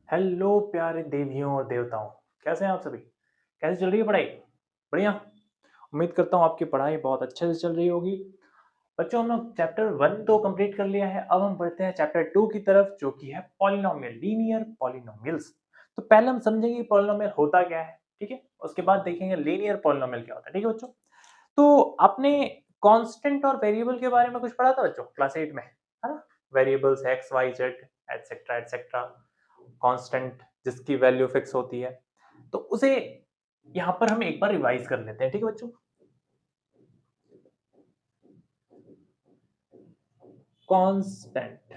Hello प्यारे देवियों और देवताओं, कैसे हैं आप सभी? कैसी चल रही है पढ़ाई? बढ़िया? उम्मीद करता हूँ आपकी पढ़ाई बहुत अच्छे से चल रही होगी। बच्चों हम लोग चैप्टर 1 तो कंप्लीट कर लिया है, अब हम बढ़ते हैं चैप्टर 2 की तरफ जो कि है पॉलिनोमियल, लीनियर पॉलिनोमियल्स। तो पहले हम समझेंगे पॉलिनोमियल होता क्या है, ठीक है? उसके बाद देखेंगे लीनियर पॉलिनोमियल क्या होता है, ठीक है बच्चों? तो आपने कांस्टेंट और वेरिएबल के बारे में कुछ पढ़ा था बच्चों क्लास 8 में, है ना? Variables X, Y, Z etcetera etcetera, constant जिसकी वैल्यू फिक्स होती है। तो उसे यहाँ पर हम एक बार रिवाइज कर लेते हैं, ठीक है बच्चों? कांस्टेंट,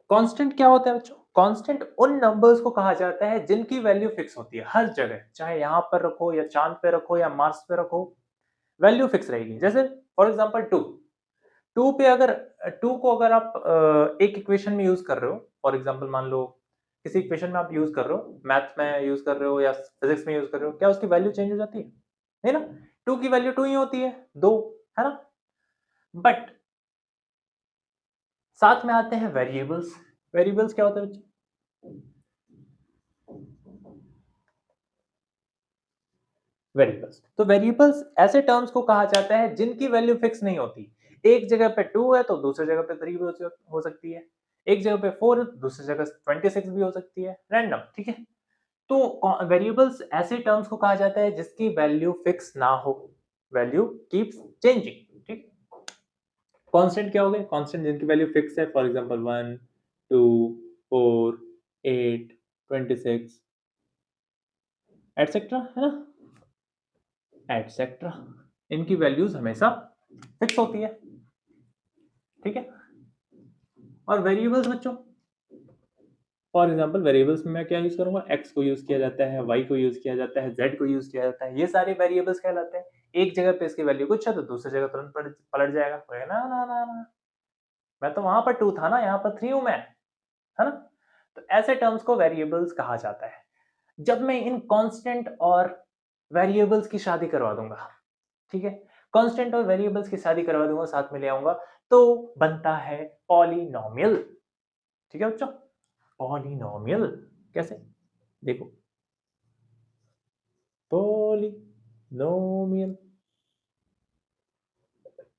कांस्टेंट क्या होता है बच्चों? कांस्टेंट उन नंबर्स को कहा जाता है जिनकी वैल्यू फिक्स होती है हर जगह, चाहे यहां पर रखो या चांद पे रखो या मार्स पे रखो, वैल्यू फिक्स रहेगी। जैसे फॉर एग्जांपल 2, 2 पे अगर 2 को अगर आप एक इक्वेशन में यूज कर रहे हो, फॉर एग्जांपल मान लो किसी इक्वेशन में आप यूज कर रहे हो, मैथ में यूज कर रहे हो या फिजिक्स में यूज कर रहे हो, क्या उसकी वैल्यू चेंज हो जाती है? नहीं ना। 2 की वैल्यू 2 ही होती है, 2, है ना? बट साथ में आते हैं वेरिएबल्स। वेरिएबल्स क्या होता है बच्चों? वेरिएबल्स, तो वेरिएबल्स ऐसे टर्म्स को कहा जाता है जिनकी वैल्यू फिक्स नहीं होती। एक जगह पे 2 है तो दूसरी जगह पे 3 भी हो सकती है, एक जगह पे 4 है तो दूसरी जगह 26 भी हो सकती है, रैंडम, ठीक है? तो वेरिएबल्स ऐसे टर्म्स को कहा जाता है जिसकी वैल्यू फिक्स ना हो, वैल्यू कीप्स चेंजिंग, ठीक? कांस्टेंट क्या हो गए? कांस्टेंट जिनकी वैल्यू फिक्स है, फॉर एग्जांपल 1, 2, 4, 8, 26 एटसेट्रा, है ना? एटसेट्रा, इनकी वैल्यूज हमेशा फिक्स होती है, ठीक है? और वेरिएबल्स बच्चों, फॉर एग्जांपल वेरिएबल्स में मैं क्या यूज करूंगा? एक्स को यूज किया जाता है, वाई को यूज किया जाता है, जेड को यूज किया जाता है, ये सारे वेरिएबल्स कहलाते हैं। एक जगह पे इसकी वैल्यू कुछ है तो दूसरी जगह तुरंत पलट जाएगा, ना ना ना ना, मैं तो वहां पर 2 था ना, यहाँ पर 3 हूं मैं, है ना? तो ऐसे टर्म्स को वेरिएबल्स कहा जाता है। जब मैं इन कांस्टेंट और वेरिएबल्स की शादी करवा दूंगा, ठीक है? कांस्टेंट और वेरिएबल्स की शादी करवा दूंगा, साथ में ले आऊंगा, तो बनता है पॉलिनोमियल, ठीक है बच्चों? पॉलिनोमियल कैसे? देखो, पॉलिनोमियल,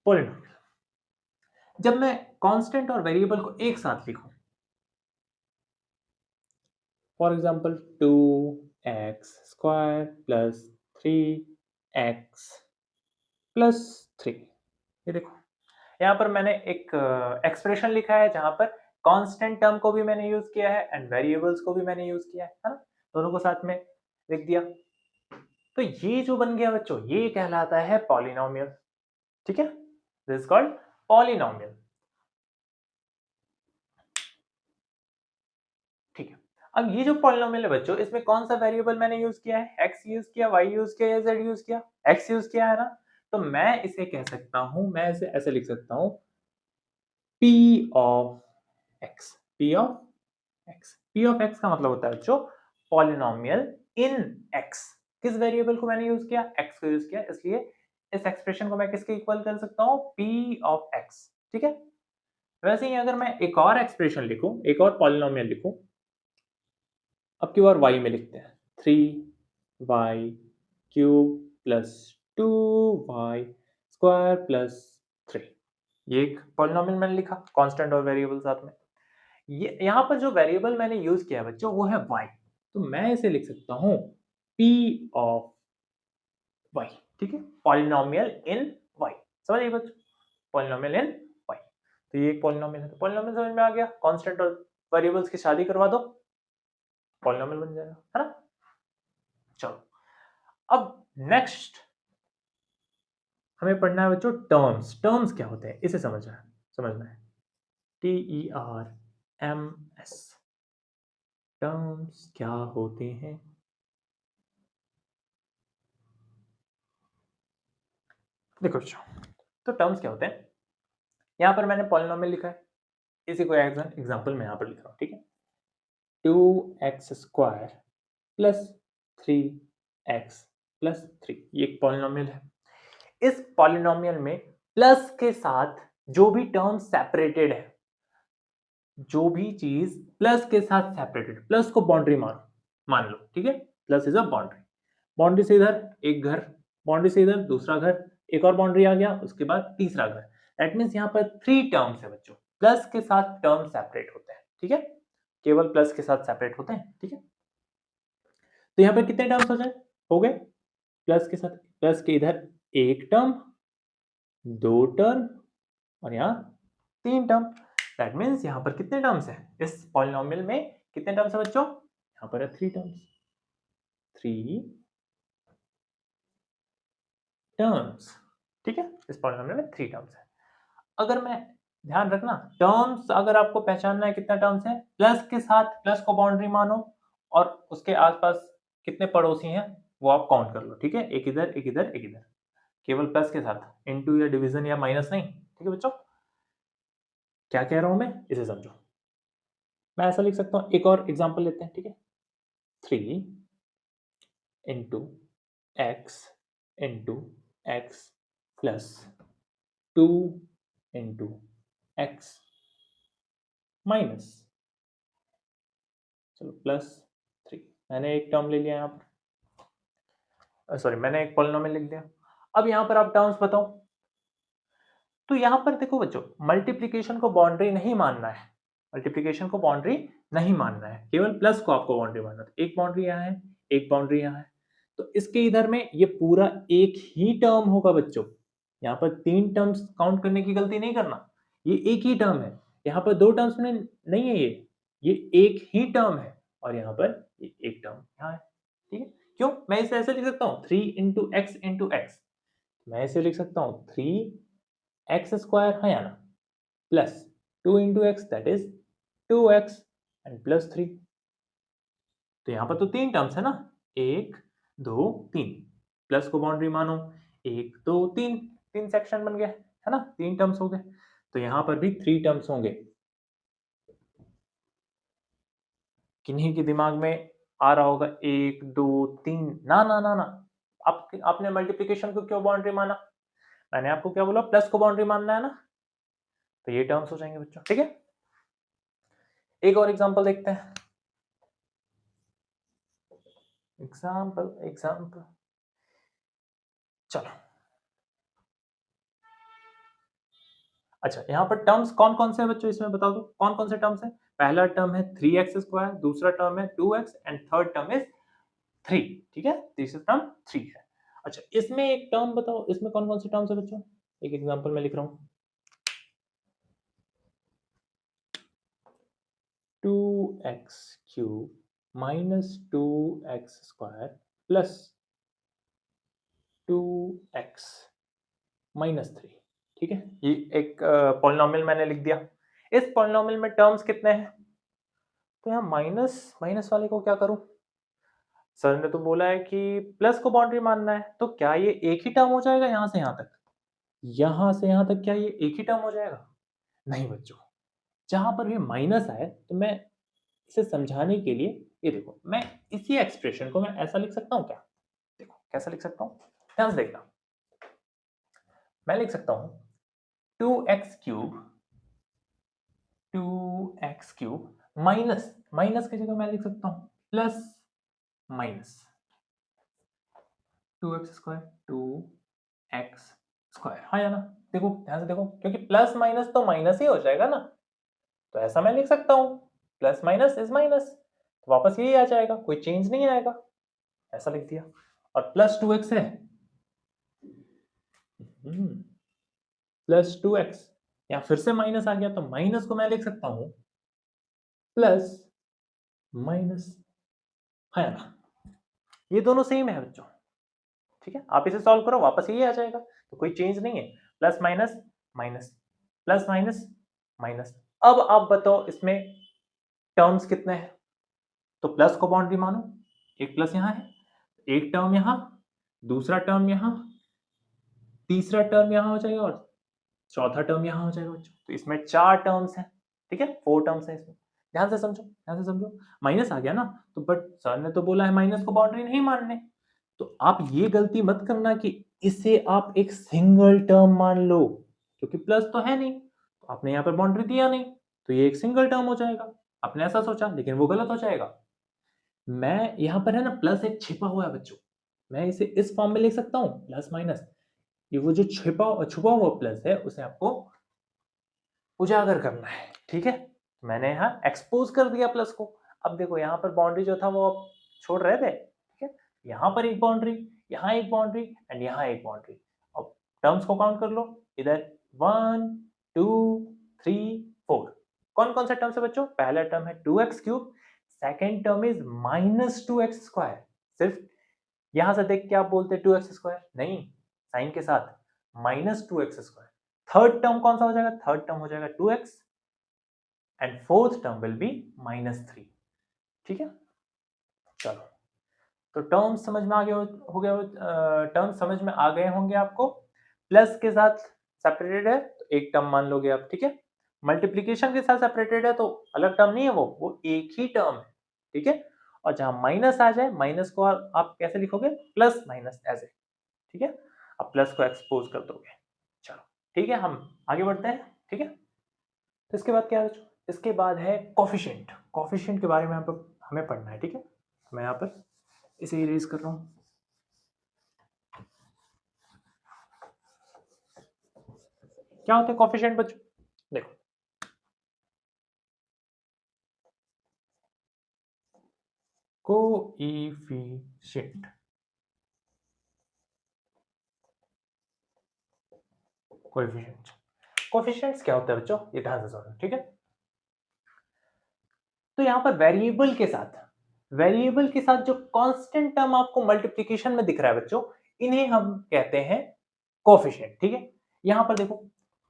पॉलिनोमियल जब मैं कांस्टेंट और वेरिएबल को एक साथ लिखूं, for example 2x² plus 3x plus 3, ये देखो, यहाँ पर मैंने एक एक्सप्रेशन लिखा है जहां पर कांस्टेंट टर्म को भी मैंने यूज किया है एंड वेरिएबल्स को भी मैंने यूज किया है ना? दोनों को साथ में लिख दिया। तो ये जो बन गया बच्चों, ये कहलाता है पॉलिनोमियल, ठीक है? दिस इज कॉल्ड पॉलिनोमियल, ठीक है? अब ये जो पॉलिनोमियल है बच्चों, इसमें कौन सा वेरिएबल मैंने यूज किया है? एक्स यूज किया, वाई यूज किया या जेड यूज किया? एक्स यूज किया है ना? तो मैं इसे कह सकता हूं, मैं इसे ऐसे लिख सकता हूं, P of x, P of x, P of x का मतलब होता है बच्चों पॉलिनोमियल इन x। किस वेरिएबल को मैंने यूज किया? x को यूज किया, इसलिए इस एक्सप्रेशन को मैं किसके इक्वल कर सकता हूं? P ऑफ x, ठीक है? वैसे ही अगर मैं एक और एक्सप्रेशन लिखूं, एक और पॉलिनोमियल लिखूं, अब की बार y में लिखते हैं, 3y cube plus 2y square plus 3, ये एक पॉलिनोमियल मैंने लिखा, कांस्टेंट और वेरिएबल साथ में। ये यहाँ पर जो वेरिएबल मैंने यूज किया बच्चों वो है y, तो मैं इसे लिख सकता हूं p ऑफ y, ठीक है? पॉलिनोमियल इन y, समझिए बच्चों, पॉलिनोमियल इन y। तो ये एक पॉलिनोमियल है, तो पॉलिनोमियल समझ में आ गया, कांस्टेंट और वेरिएबल्स की शादी करवा दो, पॉलिनोमियल बन जाएगा, है ना? चलो, अब नेक्स्ट हमें पढ़ना है बच्चों टर्म्स। टर्म्स क्या होते हैं इसे समझना है। TERMS, टर्म्स क्या होते हैं? देखो बच्चों, तो टर्म्स क्या होते हैं, यहां पर मैंने पॉलिनोमियल लिखा है, इसी को एज एन एग्जांपल मैं यहां पर लिख रहा हूं, ठीक है? 2x² प्लस 3x प्लस 3, ये एक पॉलिनोमियल है। इस पॉलिनोमियल में प्लस के साथ जो भी टर्म सेपरेटेड है, जो भी चीज प्लस के साथ सेपरेटेड, प्लस को बाउंड्री मान लो, ठीक है, plus is a boundary. Boundary से इधर एक घर, बाउंड्री से इधर दूसरा घर, एक और बाउंड्री आ गया, उसके बाद तीसरा घर। दैट मीन्स यहाँ पर 3 टर्म्स है बच्चों, प्लस के साथ टर्म सेपरेट होते हैं, ठीक है, केवल प्लस के साथ सेपरेट होते हैं, ठीक है। तो यहाँ पर कितने टर्म्स हो गए, प्लस के साथ, प्लस के इधर एक टर्म, दो टर्म, और यहाँ 3 टर्म। दैट मीन्स यहाँ पर कितने टर्म्स है, इस पॉलिनोमियल में कितने टर्म्स है बच्चों, यहाँ पर है 3 टर्म्स, 3 टर्म्स, ठीक है, इस पॉलिनोमियल में 3 टर्म्स है। अगर मैं, ध्यान रखना, टर्म्स अगर आपको पहचानना है कितना टर्म्स है, प्लस के साथ प्लस को बाउंड्री मानो और उसके आसपास कितने पड़ोसी हैं वो आप काउंट कर लो, ठीक है, एक इधर एक इधर एक इधर, केवल प्लस के साथ, इनटू या डिवीजन या माइनस नहीं, ठीक है बच्चों। क्या कह रहा हूं मैं, इसे समझो। मैं ऐसा लिख सकता हूं, एक और एग्जांपल लेते हैं, ठीक है, 3 into x plus 2 into x minus, चलो प्लस 3, मैंने एक टर्म ले लिया यहाँ पर, सॉरी मैंने एक पॉलिनोमियल लिख दिया। अब यहाँ पर आप टर्म्स बताओ। तो यहाँ पर देखो बच्चों, मल्टीप्लिकेशन को बाउंड्री नहीं मानना है, मल्टीप्लिकेशन को बाउंड्री नहीं मानना है, केवल प्लस को आपको बाउंड्री मानना है। एक बाउंड्री यहाँ है, एक बाउंड्री यहाँ है, तो इसके इधर में ये पूरा एक ही टर्म होगा बच्चों। यहाँ पर 3 टर्म्स काउंट करने की गलती नहीं करना, ये एक ही टर्म है, यहाँ पर 2 टर्म्स में नहीं है, ये एक ही टर्म है, और यहाँ पर ये एक टर्म यहाँ है, ठीक है। क्यों, मैं इसे ऐसे लिख सकता हूँ 3 इंटू एक्स, मैं इसे लिख सकता हूँ 3x स्क्वायर है या ना, plus 2 into x that is 2x and plus 3। तो यहाँ पर तो 3 टर्म्स है ना, 1 2 3, प्लस को बाउंड्री मानो, 1 2 3, 3 सेक्शन बन गए है ना, 3 टर्म्स हो गए। तो यहाँ पर भी 3 टर्म्स होंगे। किन्हीं के दिमाग में आ रहा होगा 1 2 3, ना ना ना ना, आपने मल्टीप्लिकेशन को क्यों बाउंड्री माना, मैंने आपको क्या बोला, प्लस को बाउंड्री मानना है ना, तो ये टर्म्स हो जाएंगे बच्चों, ठीक है। एक और एग्जांपल देखते हैं, एग्जांपल चलो। अच्छा, यहाँ पर टर्म्स कौन कौन से हैं बच्चों, इसमें बता दो कौन कौन से टर्म्स हैं। पहला टर्म है 3x स्क्वायर, दूसरा टर्म है 2x and third term is 3, ठीक है, तीसरा टर्म 3 है। अच्छा, इसमें एक टर्म बताओ, इसमें कौन कौन से टर्म्स है बच्चों, एक एग्जांपल में लिख रहा हूँ, 2x cube minus 2x square plus 2x minus 3, ठीक है, ये एक पॉलिनोमियल मैंने लिख दिया। इस पॉलिनोमियल में टर्म्स कितने हैं, तो यहाँ माइनस माइनस वाले को क्या करूं, सर ने तो बोला है कि प्लस को बाउंड्री मानना है, तो क्या ये एक ही टर्म हो जाएगा यहां से यहां तक, यहां से यहां तक क्या ये एक ही टर्म हो जाएगा, नहीं बच्चों। जहां पर भी माइनस आए तो मैं इसे समझाने के लिए, ये देखो, मैं इसी एक्सप्रेशन को मैं ऐसा लिख सकता हूं क्या, देखो कैसा लिख सकता हूं, ध्यान से देखना। मैं लिख सकता हूं 2x क्यूब माइनस, माइनस की जगह मैं लिख सकता हूं प्लस माइनस 2x स्क्वायर, हाँ या ना, देखो ध्यान से देखो, क्योंकि प्लस माइनस तो माइनस ही हो जाएगा ना, तो ऐसा मैं लिख सकता हूं, प्लस माइनस इज माइनस, तो वापस यही आ जाएगा, कोई चेंज नहीं आएगा, ऐसा लिख दिया। और प्लस 2x है, प्लस 2x, या फिर से माइनस आ गया, तो माइनस को मैं लिख सकता हूं प्लस माइनस, है ना, ये दोनों सेम है बच्चों, ठीक है, आप इसे सॉल्व करो वापस यही आ जाएगा, तो कोई चेंज नहीं है, plus minus minus, plus minus minus. अब आप बताओ इसमें टर्म्स कितने हैं, तो प्लस को बाउंड्री मानो, एक प्लस यहां है, एक टर्म यहां, दूसरा टर्म यहां, तीसरा टर्म यहां हो जाएगा और चौथा टर्म यहां हो जाएगा बच्चों, तो इसमें 4 टर्म्स हैं, ठीक है, 4 टर्म्स हैं इसमें, ध्यान से समझो, ध्यान से समझो। माइनस आ गया ना, तो बट सर ने तो बोला है माइनस को बाउंड्री नहीं मानने, तो आप ये गलती मत करना कि इसे आप एक सिंगल टर्म मान लो, क्योंकि प्लस तो है नहीं, तो आपने यहाँ पर बाउंड्री दिया नहीं, तो ये एक सिंगल टर्म हो जाएगा। आपने ऐसा सोचा, लेकिन वो गलत हो जाएगा। मैं यहाँ पर है ना प्लस एक छिपा हुआ है बच्चों, मैं इसे इस फॉर्म में लिख सकता हूँ प्लस माइनस। ये वो जो छुपा हुआ प्लस है उसे आपको उजागर करना है, ठीक है। मैंने यहाँ एक्सपोज कर दिया प्लस को। अब देखो यहाँ पर बाउंड्री जो था वो आप छोड़ रहे थे, ठीक है। यहाँ पर एक बाउंड्री, यहाँ एक बाउंड्री एंड यहाँ एक बाउंड्री। अब टर्म्स को काउंट कर लो, इधर 1 2 3 4। कौन कौन सा टर्म्स है बच्चों? पहला टर्म है 2x cube, second term is -2x square. सिर्फ यहां से देख के आप बोलते 2x स्क्वायर नहीं, साइन के साथ -2x स्क्वायर। थर्ड टर्म कौन सा हो जाएगा? थर्ड टर्म हो जाएगा 2x and fourth term will be -3, ठीक है। चलो, तो टर्म समझ में आ गया हो गया, टर्म समझ में आ गए होंगे आपको। प्लस के साथ सेपरेटेड है तो एक टर्म मान लोगे आप, ठीक है। मल्टीप्लीकेशन के साथ सेपरेटेड है तो अलग टर्म नहीं है, वो एक ही टर्म है, ठीक है। और जहां माइनस आ जाए, माइनस को आप कैसे लिखोगे? प्लस माइनस ऐसे, ठीक है। अब प्लस को एक्सपोज कर दोगे। चलो ठीक है, हम आगे बढ़ते हैं, ठीक है। तो इसके बाद क्या है बच्चों? इसके बाद है कोफिशिएंट। कोफिशिएंट के बारे में हमें पढ़ना है, ठीक है। मैं यहाँ पर इसे इरेज कर रहा हूँ। क्या होते हैं कोफिशिएंट बच्चों? देखो, कोएफिशिएंट, कोएफिशिएंट, कोएफिशिएंट्स क्या होता है बच्चों? ये ध्यान से सुनो, ठीक है। तो यहाँ पर वेरिएबल के साथ जो कांस्टेंट टर्म आपको मल्टीप्लिकेशन में दिख रहा है बच्चों, इन्हें हम कहते हैं कोफिशिएंट, ठीक है। यहाँ पर देखो,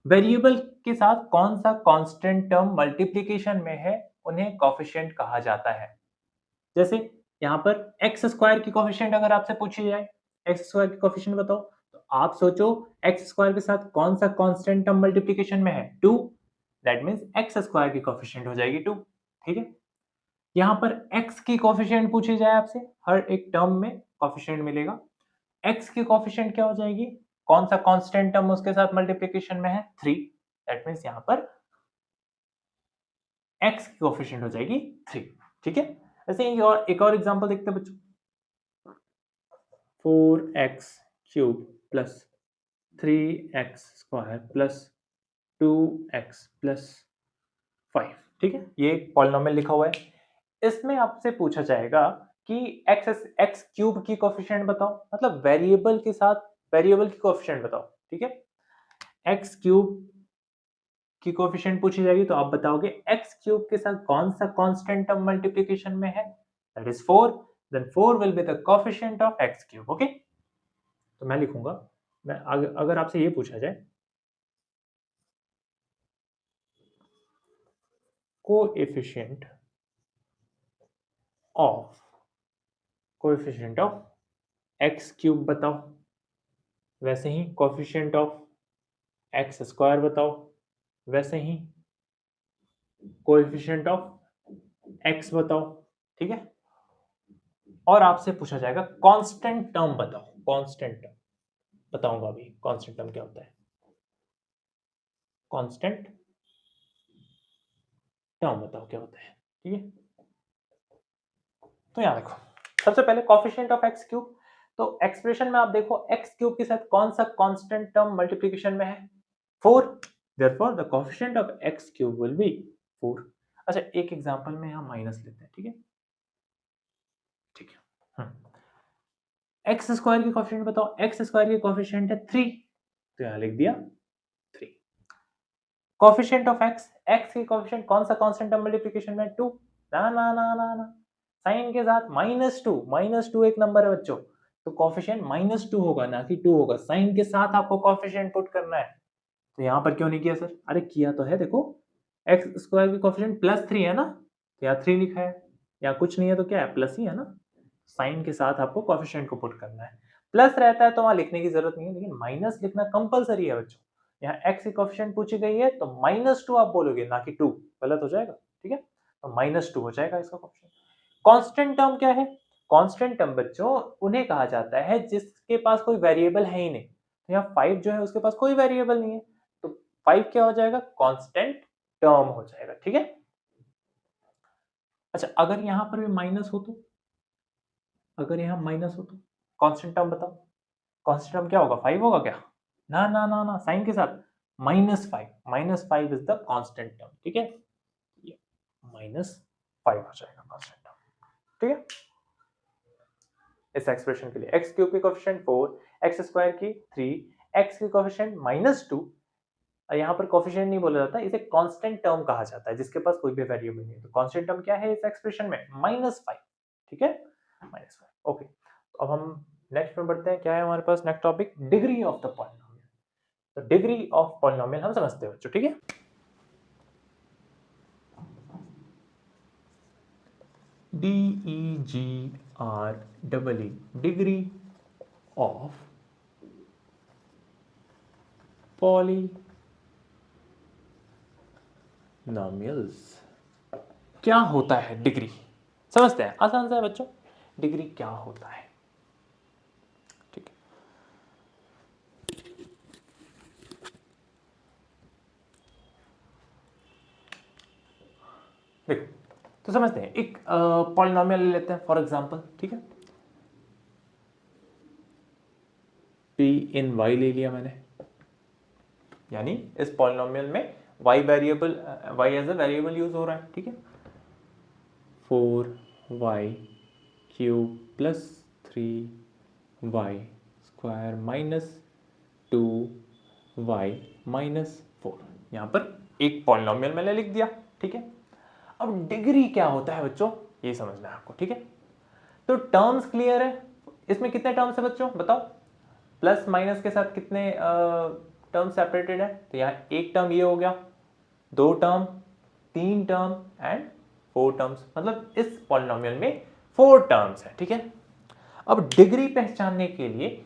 वेरिएबल के साथ कौन सा कांस्टेंट टर्म मल्टीप्लिकेशन में है, उन्हें कोफिशिएंट कहा जाता है। जैसे यहाँ पर एक्स स्क्वायर की कोफिशिएंट अगर आपसे पूछी जाए, एक्स स्क्वायर की कोफिशिएंट बताओ, तो आप सोचो एक्स स्क्वायर के साथ कौन सा कांस्टेंट टर्म मल्टीप्लिकेशन में है? 2। दैट मींस एक्स स्क्वायर की कोफिशिएंट हो जाएगी 2, ठीक है। यहाँ पर x की कोफिशिएंट पूछी जाए आपसे, हर एक टर्म में कोफिशिएंट मिलेगा। x की कोफिशिएंट क्या हो जाएगी? कौन सा कांस्टेंट टर्म उसके साथ मल्टीप्लिकेशन में है? 3। दैट मींस यहाँ पर x की कोफिशिएंट हो जाएगी 3, ठीक है। ऐसे ही एक और एग्जांपल देखते हैं बच्चों। 4x cube plus 3x square plus 2x plus 5, ठीक है। ये एक पॉलिनोमियल लिखा हुआ है। इसमें आपसे पूछा जाएगा कि x क्यूब की कोफिशिएंट बताओ, मतलब वेरिएबल के साथ वेरिएबल की कोफिशिएंट बताओ, ठीक है। x क्यूब की कोफिशिएंट पूछी जाएगी तो आप बताओगे x क्यूब के साथ कौन सा कांस्टेंट टर्म मल्टीप्लिकेशन में है? That is 4। Then 4 will be the coefficient of x cube, okay. तो मैं लिखूंगा, मैं अगर आपसे ये पूछा जाए कोएफिशिएंट ऑफ x क्यूब बताओ, वैसे ही कोफिशिएंट ऑफ x स्क्वायर बताओ, वैसे ही कोएफिशिएंट ऑफ x बताओ, ठीक है। और आपसे पूछा जाएगा कांस्टेंट टर्म बताओ, कांस्टेंट टर्म बताऊंगा अभी। कांस्टेंट टर्म क्या होता है? कांस्टेंट टर्म बताओ क्या होता है, ठीक है। तो यहां देखो, सबसे पहले कोफिशिएंट ऑफ x क्यूब, तो एक्सप्रेशन में आप देखो x क्यूब के साथ कौन सा कांस्टेंट टर्म मल्टीप्लिकेशन में है? 4। Therefore the coefficient of x cube will be 4। अच्छा, एक एग्जांपल में यहां माइनस लेते हैं, ठीक है, ठीक है। एक्स स्क्वायर की कोफिशिएंट बताओ, एक्स स्क्वायर की कोफिशिएंट है 3, तो यहां लिख दिया 3। कोफिशिएंट ऑफ एक्स, एक्स की कोफिशिएंट कौन सा कांस्टेंट टर्म मल्टीप्लिकेशन में? 2। ना ना ना ना ना, साइन के साथ -2 एक नंबर है बच्चों, तो कोफिशिएंट -2 होगा ना कि 2 होगा। साइन के साथ आपको कोफिशिएंट पुट करना है। तो यहां पर क्यों नहीं किया सर? अरे किया तो है, देखो एक्स स्क्वायर की कोफिशिएंट +3 है ना, तो यहाँ 3 लिखा है। यहाँ कुछ नहीं है तो क्या है? प्लस ही है ना। साइन के साथ आपको कोफिशिएंट को पुट करना है। प्लस रहता है तो वहां लिखने की जरूरत नहीं है, लेकिन माइनस लिखना कंपलसरी है बच्चों। यहाँ x की कोफिशिएंट पूछी गई है तो -2 आप बोलोगे ना कि 2, गलत हो जाएगा, ठीक है। तो -2 हो जाएगा इसका कोफिशिएंट। कांस्टेंट टर्म क्या है? कांस्टेंट टर्म बच्चों उन्हें कहा जाता है जिसके पास कोई वेरिएबल है ही नहीं। तो यहाँ 5 जो है उसके पास कोई वेरिएबल नहीं है, तो 5 क्या हो जाएगा? कांस्टेंट टर्म हो जाएगा, ठीक है। अच्छा, अगर यहां पर भी माइनस हो तो, अगर यहां माइनस हो तो कांस्टेंट टर्म बताओ, कांस्टेंट टर्म क्या होगा, 5 होगा क्या? ना ना ना ना, साइन के साथ, -5, -5 इज द कांस्टेंट टर्म, ठीक है, ये -5 हो जाएगा कांस्टेंट टर्म, ठीक है। इस एक्सप्रेशन के लिए एक्स क्यूब की कोफिशिएंट 4, एक्स स्क्वायर की 3, एक्स की कोफिशिएंट -2, और यहाँ पर कोफिशिएंट नहीं बोला जाता, इसे कांस्टेंट टर्म कहा जाता है जिसके पास कोई भी वेरिएबल नहीं है। तो कांस्टेंट टर्म क्या है इस एक्सप्रेशन में, -5, ठीक है, -5, ओके। तो अब हम नेक्स्ट में बढ़ते हैं, क्या है हमारे पास next topic, degree of the polynomial. तो डिग्री ऑफ पॉलिनोमियल हम समझते हैं बच्चों, ठीक है। DEGREE, degree of polynomials. क्या होता है डिग्री, समझते हैं, आसान सा है बच्चों, डिग्री क्या होता है, ठीक है। देखो, तो समझते हैं, एक पॉलिनोमियल ले लेते हैं फॉर एग्जांपल, ठीक है, p इन y ले लिया मैंने, यानी इस पॉलिनोमियल में y variable, y as a variable use हो रहा है, ठीक है। 4y cube plus 3y square minus 2y minus 4, यहाँ पर एक पॉलिनोमियल मैंने लिख दिया, ठीक है। अब डिग्री क्या होता है बच्चों, ये समझना है आपको, ठीक है। तो टर्म्स क्लियर है, इसमें कितने टर्म्स है बच्चों बताओ, प्लस माइनस के साथ कितने टर्म सेपरेटेड है, तो यहाँ एक टर्म ये हो गया, 2 टर्म, 3 टर्म एंड 4 टर्म्स, मतलब इस पॉलिनोमियल में 4 टर्म्स है, ठीक है। अब डिग्री पहचानने के लिए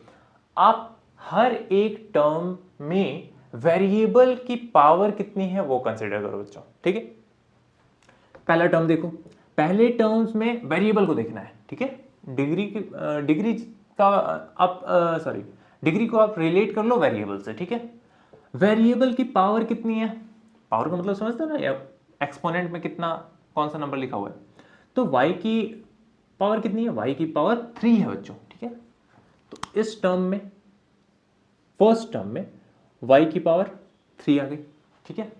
आप हर एक टर्म में वेरिएबल की पावर कितनी है वो कंसीडर करो बच्चों, ठीक है। पहला टर्म देखो, पहले टर्म्स में वेरिएबल को देखना है, ठीक है। डिग्री का आप सॉरी डिग्री को आप रिलेट कर लो वेरिएबल से, ठीक है। वेरिएबल की पावर कितनी है, पावर का मतलब समझते हो ना, या एक्सपोनेंट में कितना, कौन सा नंबर लिखा हुआ है, तो y की पावर कितनी है, y की पावर 3 है बच्चों, ठीक है। तो इस टर्म में, फर्स्ट टर्म में y की पावर 3 आ गई, ठीक है।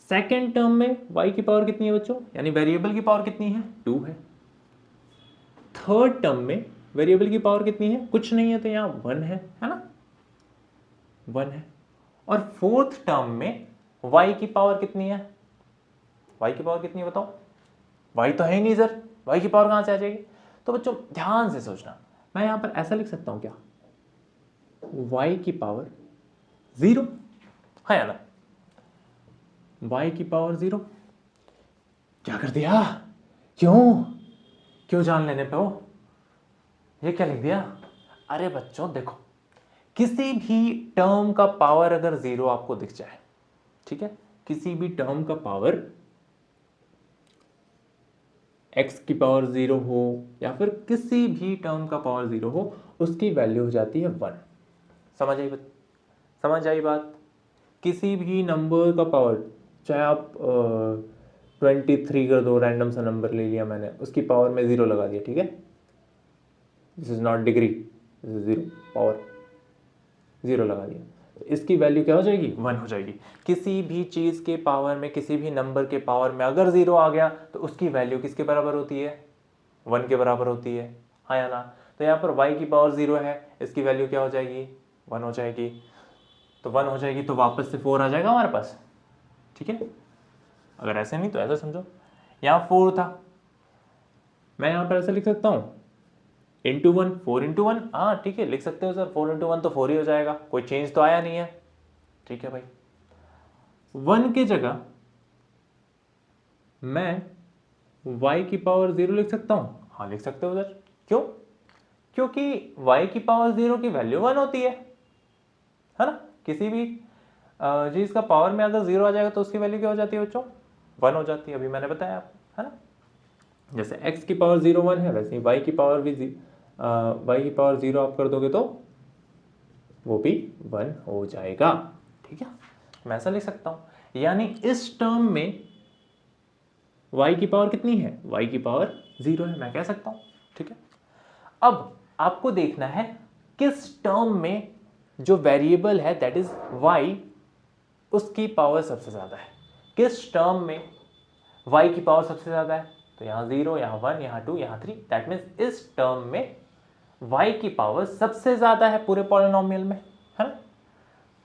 सेकेंड टर्म में y की पावर कितनी है बच्चों, यानी वेरिएबल की पावर कितनी है, 2 है। थर्ड टर्म में वेरिएबल की पावर कितनी है, कुछ नहीं है, तो यहां 1 है ना, 1 है। और फोर्थ टर्म में y की पावर कितनी है, y की पावर कितनी है बताओ, y तो है ही नहीं सर, y की पावर कहां से आ जाएगी। तो बच्चों ध्यान से सोचना, मैं यहां पर ऐसा लिख सकता हूं क्या, y की पावर 0 है या ना, y की पावर 0, क्या कर दिया, क्यों क्यों जान लेने पे हो, ये क्या लिख दिया। अरे बच्चों देखो, किसी भी टर्म का पावर अगर 0 आपको दिख जाए, ठीक है, किसी भी टर्म का पावर x की पावर 0 हो या फिर किसी भी टर्म का पावर 0 हो, उसकी वैल्यू हो जाती है 1। समझ आई बात, किसी भी नंबर का पावर, चाहे आप 23 कर दो, रैंडम सा नंबर ले लिया मैंने, उसकी पावर में 0 लगा दिया, ठीक है, this is not degree, this is 0, power 0 लगा दिया, तो इसकी वैल्यू क्या हो जाएगी, 1 हो जाएगी। किसी भी चीज़ के पावर में, किसी भी नंबर के पावर में अगर 0 आ गया तो उसकी वैल्यू किसके बराबर होती है, 1 के बराबर होती है, हाँ या ना। तो यहाँ पर y की पावर 0 है, इसकी वैल्यू क्या हो जाएगी, 1 हो जाएगी। तो 1 हो जाएगी तो वापस से 4 आ जाएगा हमारे पास, ठीक है। अगर ऐसे नहीं तो ऐसा समझो, यहाँ 4 था, मैं यहाँ पर ऐसे लिख सकता हूँ इंटू 1, 4 इंटू 1, हाँ ठीक है लिख सकते हो सर, 4 इंटू 1 तो 4 ही हो जाएगा, कोई चेंज तो आया नहीं है, ठीक है भाई। 1 की जगह मैं y की पावर 0 लिख सकता हूँ, हाँ लिख सकते हो सर, क्यों, क्योंकि y की पावर 0 की वैल्यू 1 होती है ना। किसी भी चीज का पावर में अगर 0 आ जाएगा तो उसकी वैल्यू क्या हो जाती है बच्चों, 1 हो जाती है, अभी मैंने बताया आपको, है ना। जैसे x की पावर 0 1 है, वैसे ही y की पावर भी y की पावर 0 आप कर दोगे तो वो भी 1 हो जाएगा, ठीक है। मैं ऐसा लिख सकता हूँ, यानी इस टर्म में y की पावर कितनी है, y की पावर 0 है, मैं कह सकता हूं। ठीक है, अब आपको देखना है किस टर्म में जो वेरिएबल है दैट इज y, उसकी पावर सबसे ज्यादा है। किस टर्म में y की पावर सबसे ज्यादा है, तो यहां 0, यहां 1, यहां 2, यहां 3, दैट मीन्स इस टर्म में y की पावर सबसे ज्यादा है पूरे पॉलिनोमियल में, है ना।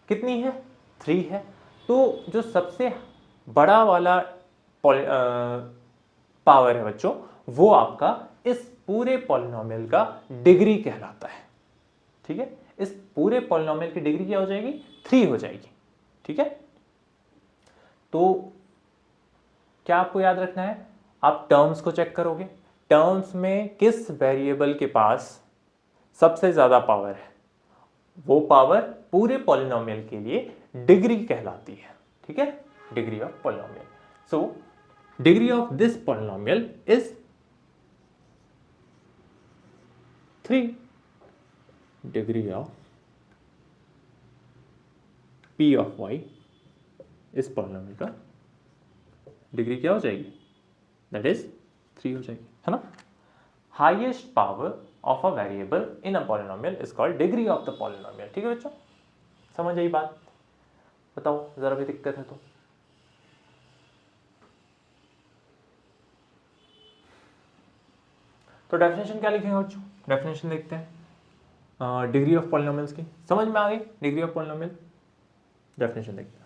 कितनी है, 3 है। तो जो सबसे बड़ा वाला पावर है बच्चों, वो आपका इस पूरे पॉलिनोमियल का डिग्री कहलाता है। ठीक है, इस पूरे पॉलिनोमियल की डिग्री क्या हो जाएगी, 3 हो जाएगी। ठीक है, तो क्या आपको याद रखना है, आप टर्म्स को चेक करोगे, टर्म्स में किस वेरिएबल के पास सबसे ज्यादा पावर है, वो पावर पूरे पॉलिनोमियल के लिए डिग्री कहलाती है। ठीक है, degree of polynomial. So degree of this polynomial is 3। Degree of p of y, इस पॉलिनोमियल का डिग्री क्या हो जाएगी, दैट इज 3 हो जाएगी, है ना। Highest power of a variable in a polynomial is called degree of the polynomial. ठीक है बच्चों, समझ आई बात, बताओ जरा भी दिक्कत है तो डेफिनेशन क्या लिखेंगे बच्चों, डेफिनेशन देखते हैं डिग्री ऑफ पॉलिनोमियल्स की, समझ में आ गई डिग्री ऑफ पॉलिनोमियल, डेफिनेशन देखते हैं।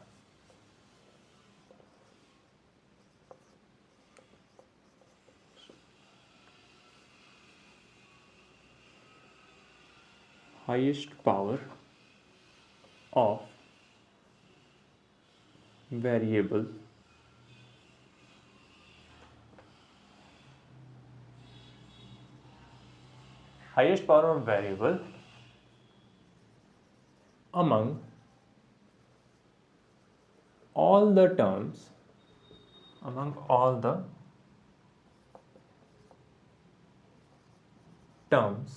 Highest power of variable highest power of variable among all the terms, among all the terms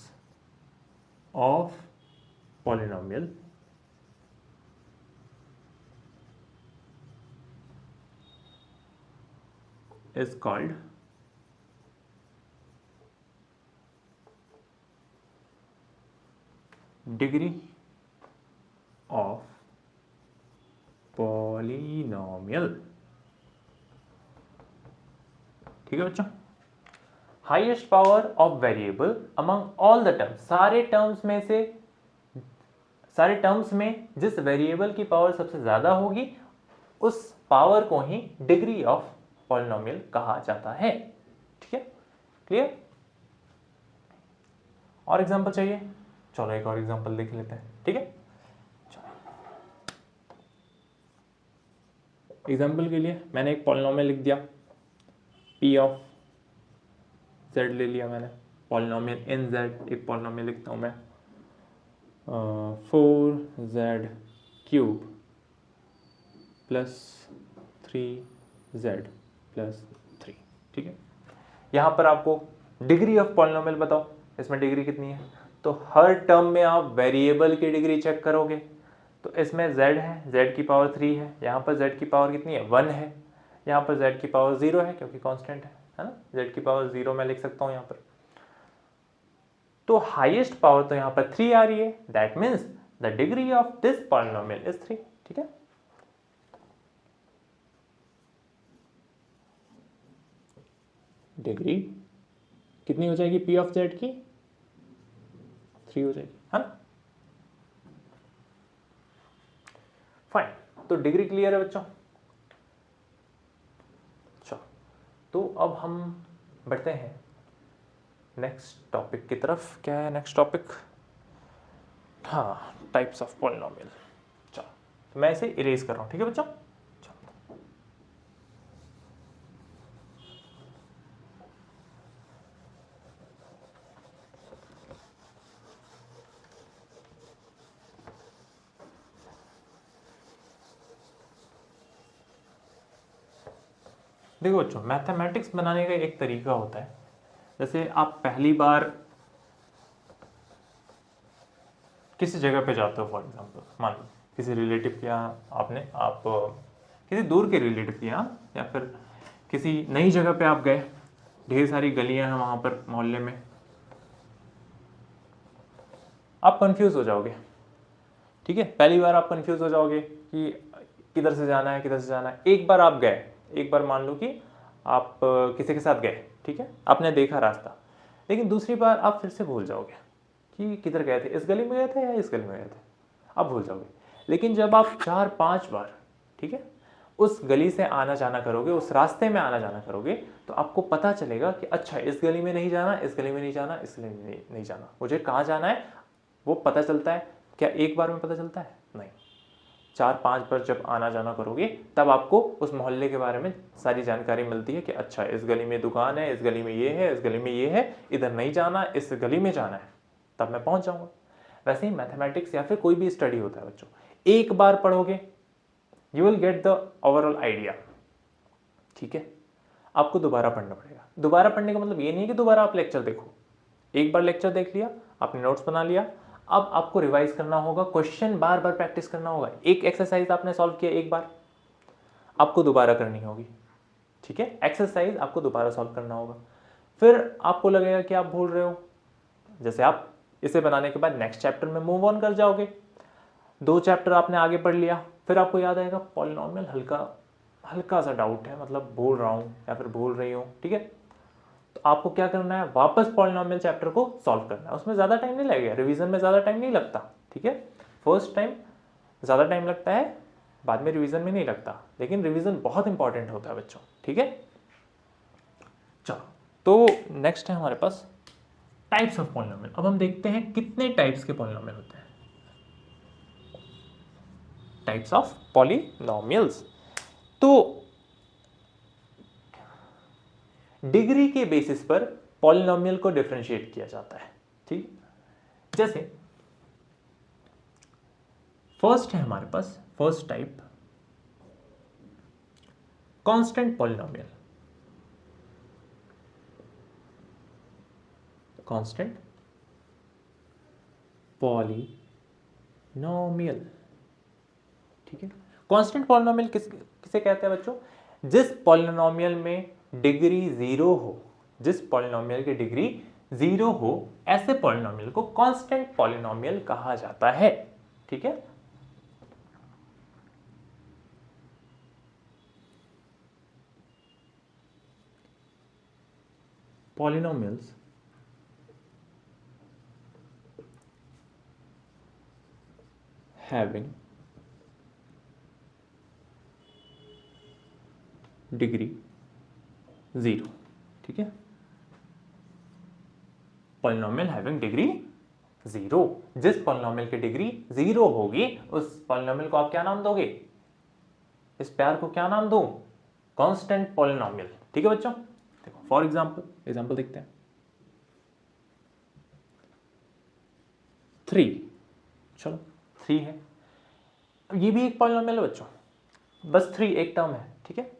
of polynomial is called degree of polynomial। ठीक है बच्चों, highest power of variable among all the terms, सारे terms में से, सारे terms में जिस variable की पावर सबसे ज्यादा होगी उस पावर को ही डिग्री ऑफ पॉलिनोमियल कहा जाता है। ठीक है, क्लियर। और एग्जांपल चाहिए, चलो एक और एग्जांपल देख लेते हैं। ठीक है, एग्जांपल के लिए मैंने एक पॉलिनोमियल लिख दिया, p ऑफ z ले लिया मैंने, पॉलिनोमियल इन z, एक पॉलिनोमियल लिखता हूं मैं 4z cube plus 3z plus 3। ठीक है, यहां पर आपको डिग्री ऑफ पॉलिनोमियल बताओ, इसमें डिग्री कितनी है, तो हर टर्म में आप वेरिएबल की डिग्री चेक करोगे, तो इसमें z है, z की पावर 3 है, यहाँ पर z की पावर कितनी है, 1 है, यहाँ पर z की पावर 0 है क्योंकि कांस्टेंट है ना, z की पावर 0 मैं लिख सकता हूँ यहाँ पर। तो हाईएस्ट पावर तो यहाँ पर 3 आ रही है, that means the degree of this polynomial is 3। ठीक है, डिग्री कितनी हो जाएगी p ऑफ z की, 3 हो जाएगी, है ना। फाइन, तो डिग्री क्लियर है बच्चों। चलो, तो अब हम बढ़ते हैं नेक्स्ट टॉपिक की तरफ। क्या है नेक्स्ट टॉपिक, हाँ, टाइप्स ऑफ पॉलिनोमियल। चलो, तो मैं इसे इरेज कर रहा हूं। ठीक है बच्चों, देखो बच्चों, मैथमेटिक्स बनाने का एक तरीका होता है, जैसे आप पहली बार किसी जगह पे जाते हो, फॉर एग्जांपल मान लो किसी रिलेटिव के यहाँ आप किसी दूर के रिलेटिव की, हाँ, या फिर किसी नई जगह पे आप गए, ढेर सारी गलियां हैं वहां पर मोहल्ले में, आप कंफ्यूज हो जाओगे, ठीक है। पहली बार आप कंफ्यूज हो जाओगे कि किधर से जाना है, किधर से जाना है। एक बार आप गए, एक बार मान लो कि आप किसी के साथ गए, ठीक है, आपने देखा रास्ता, लेकिन दूसरी बार आप फिर से भूल जाओगे कि किधर गए थे, इस गली में गए थे या इस गली में गए थे, आप भूल जाओगे। लेकिन जब आप 4-5 बार, ठीक है, उस गली से आना जाना करोगे, उस रास्ते में आना जाना करोगे, तो आपको पता चलेगा कि अच्छा इस गली में नहीं जाना, इस गली में नहीं जाना, इस गली में नहीं जाना, मुझे कहाँ जाना है वो पता चलता है। क्या एक बार में पता चलता है? नहीं, 4-5 बार जब आना जाना करोगे तब आपको उस मोहल्ले के बारे में सारी जानकारी मिलती है कि अच्छा इस गली में दुकान है, इस गली में ये है, इस गली में ये है, इधर नहीं जाना, इस गली में जाना है, तब मैं पहुंच जाऊंगा। वैसे ही मैथमेटिक्स या फिर कोई भी स्टडी होता है बच्चों, एक बार पढ़ोगे you will get the overall idea, ठीक है। आपको दोबारा पढ़ना पड़ेगा। दोबारा पढ़ने का मतलब ये नहीं है कि दोबारा आप लेक्चर देखो, एक बार लेक्चर देख लिया, आपने नोट्स बना लिया, अब आपको रिवाइज करना होगा, क्वेश्चन बार बार प्रैक्टिस करना होगा। एक एक्सरसाइज आपने सॉल्व किया एक बार, आपको दोबारा करनी होगी, ठीक है। एक्सरसाइज आपको दोबारा सॉल्व करना होगा, फिर आपको लगेगा कि आप भूल रहे हो, जैसे आप इसे बनाने के बाद नेक्स्ट चैप्टर में मूव ऑन कर जाओगे, 2 चैप्टर आपने आगे पढ़ लिया, फिर आपको याद आएगा पॉलिनॉमियल हल्का सा डाउट है, मतलब भूल रहा हूँ या फिर भूल रही हूँ, ठीक है। तो आपको क्या करना है, वापस पॉलिनॉमियल चैप्टर को सॉल्व करना है। उसमें ज़्यादा टाइम नहीं लगेगा, रिवीजन में ज़्यादा टाइम नहीं लगता, ठीक है। फर्स्ट टाइम ज़्यादा टाइम लगता है, बाद में रिवीजन में नहीं लगता, लेकिन रिवीजन बहुत इंपॉर्टेंट होता है बच्चों, ठीक है। चलो, तो नेक्स्ट है हमारे पास टाइप्स ऑफ पॉलिनॉमियल। अब हम देखते हैं कितने टाइप्स के पॉलिनॉमियल होते हैं। टाइप्स ऑफ पॉलिनॉमियल्स, तो डिग्री के बेसिस पर पॉलिनॉमियल को डिफरेंशिएट किया जाता है, ठीक। जैसे फर्स्ट है हमारे पास, first type constant polynomial. Constant polynomial, ठीक है। कांस्टेंट पॉलिनॉमियल किसे कहते हैं बच्चों? जिस पॉलिनॉमियल में डिग्री 0 हो, जिस पॉलिनॉमियल की डिग्री 0 हो, ऐसे पॉलिनॉमियल को कांस्टेंट पॉलिनॉमियल कहा जाता है, ठीक है। पॉलिनॉमियल्स having डिग्री 0, ठीक है। पॉलिनॉमियल हैविंग डिग्री 0, जिस पॉलिनॉमियल की डिग्री 0 होगी उस पॉलिनॉमियल को आप क्या नाम दोगे? इस प्यार को क्या नाम दूं? कांस्टेंट पॉलिनॉमियल, ठीक है बच्चों। देखो फॉर एग्जांपल देखते हैं। 3, चलो 3 है, ये भी एक पॉलिनॉमियल है बच्चों, बस 3 एक टर्म है, ठीक है।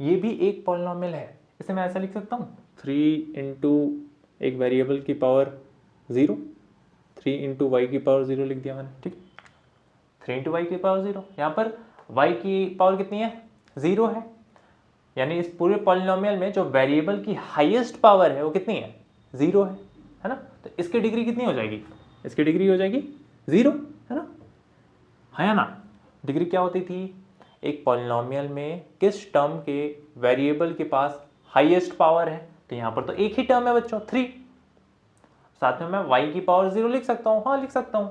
ये भी एक पॉलिनॉमियल है, इसे मैं ऐसा लिख सकता हूँ 3 इंटू एक वेरिएबल की पावर 0, 3 इंटू वाई की पावर 0 लिख दिया मैंने, ठीक। 3 इंटू वाई की पावर 0, यहाँ पर y की पावर कितनी है? 0 है, यानी इस पूरे पॉलिनॉमियल में जो वेरिएबल की हाईएस्ट पावर है वो कितनी है? 0 है ना। तो इसकी डिग्री कितनी हो जाएगी? इसकी डिग्री हो जाएगी 0, है ना, है ना। डिग्री क्या होती थी? एक पॉलिनॉमियल में किस टर्म के वेरिएबल के पास हाईएस्ट पावर है, तो यहां पर तो एक ही टर्म है बच्चों 3, साथ में मैं y की पावर 0 लिख सकता हूं, हाँ लिख सकता हूं,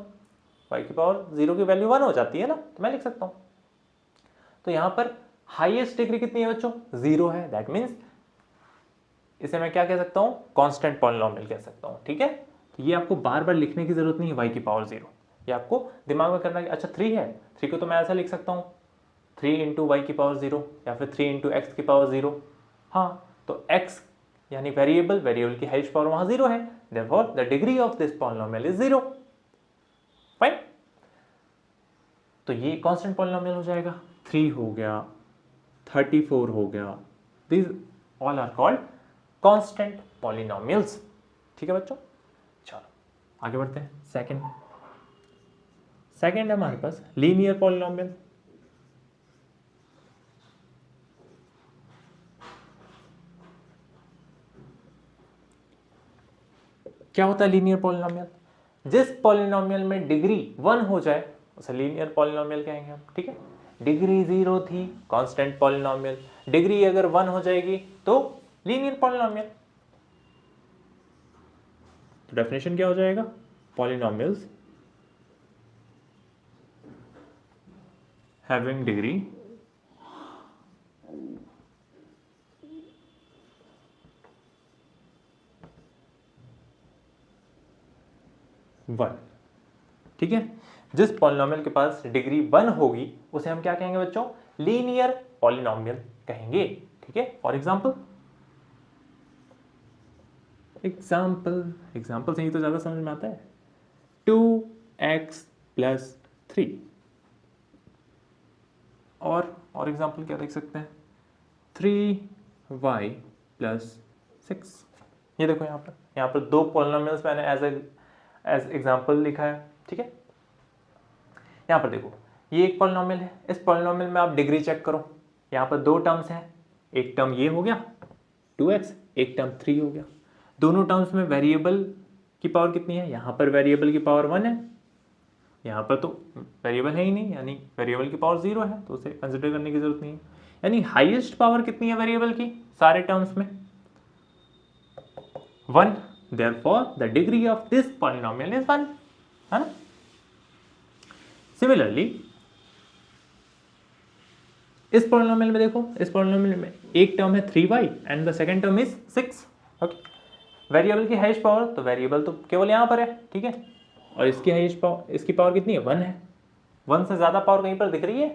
y की पावर 0 की वैल्यू 1 हो जाती है ना, तो मैं लिख सकता हूं। तो यहां पर हाईएस्ट डिग्री कितनी है बच्चों? 0 है, दैट मीन्स इसे मैं क्या कह सकता हूं? कांस्टेंट पॉलिनॉमियल कह सकता हूं, ठीक है। तो ये आपको बार बार लिखने की जरूरत नहीं है y की पावर 0, ये आपको दिमाग में करना है। अच्छा 3 है, 3 को तो मैं ऐसा लिख सकता हूं 3 इंटू वाई की पावर 0 या फिर 3 इंटू एक्स की पावर 0, हाँ, तो x यानी वेरिएबल की हाईएस्ट पावर वहां 0 है, therefore the degree of this polynomial is 0, fine. तो ये कांस्टेंट पॉलिनॉमियल हो जाएगा। 3 हो गया, 34 हो गया, this all are called constant polynomials, ठीक है बच्चों। चलो आगे बढ़ते हैं। सेकंड है हमारे पास लीनियर पॉलिनॉमियल। क्या होता है लीनियर पॉलिनोमियल? जिस पॉलिनोमियल में डिग्री 1 हो जाए उसे लीनियर पॉलिनोमियल कहेंगे हम, ठीक है। डिग्री 0 थी, कांस्टेंट पॉलिनोमियल, डिग्री अगर 1 हो जाएगी तो लीनियर पॉलिनोमियल। तो डेफिनेशन क्या हो जाएगा? पॉलिनोमियल्स हैविंग डिग्री 1, ठीक है। जिस पॉलिनोमियल के पास डिग्री 1 होगी उसे हम क्या कहेंगे बच्चों? लीनियर पॉलिनोमियल कहेंगे, ठीक है। फॉर एग्जाम्पल एग्जाम्पल से ही तो ज्यादा समझ में आता है। 2x प्लस 3 और एग्जाम्पल क्या देख सकते हैं? 3y plus 6। ये देखो यहाँ पर दो पॉलिनोमियल्स मैंने एज एग्जाम्पल लिखा है, ठीक है। यहाँ पर देखो ये एक पॉलिनोमियल है, इस पॉलिनोमियल में आप डिग्री चेक करो। यहाँ पर दो टर्म्स हैं, एक टर्म ये हो गया 2x, एक टर्म 3 हो गया। दोनों टर्म्स में वेरिएबल की पावर कितनी है? यहाँ पर वेरिएबल की पावर 1 है, यहाँ पर तो वेरिएबल है ही नहीं, यानी वेरिएबल की पावर 0 है, तो उसे कंसिडर करने की जरूरत नहीं है। यानी हाईएस्ट पावर कितनी है वेरिएबल की सारे टर्म्स में? 1। Therefore the degree of this polynomial is 1, है ना। सिमिलरली इस पॉलिनोमियल में देखो, इस पॉलिनोमियल में एक टर्म है 3y and the second term is 6, okay. Variable की हाईएस्ट पावर, तो वेरिएबल तो केवल यहाँ पर है, ठीक है। और इसकी हाईएस्ट पावर, इसकी पावर कितनी है? 1 है। 1 से ज़्यादा पावर कहीं पर दिख रही है?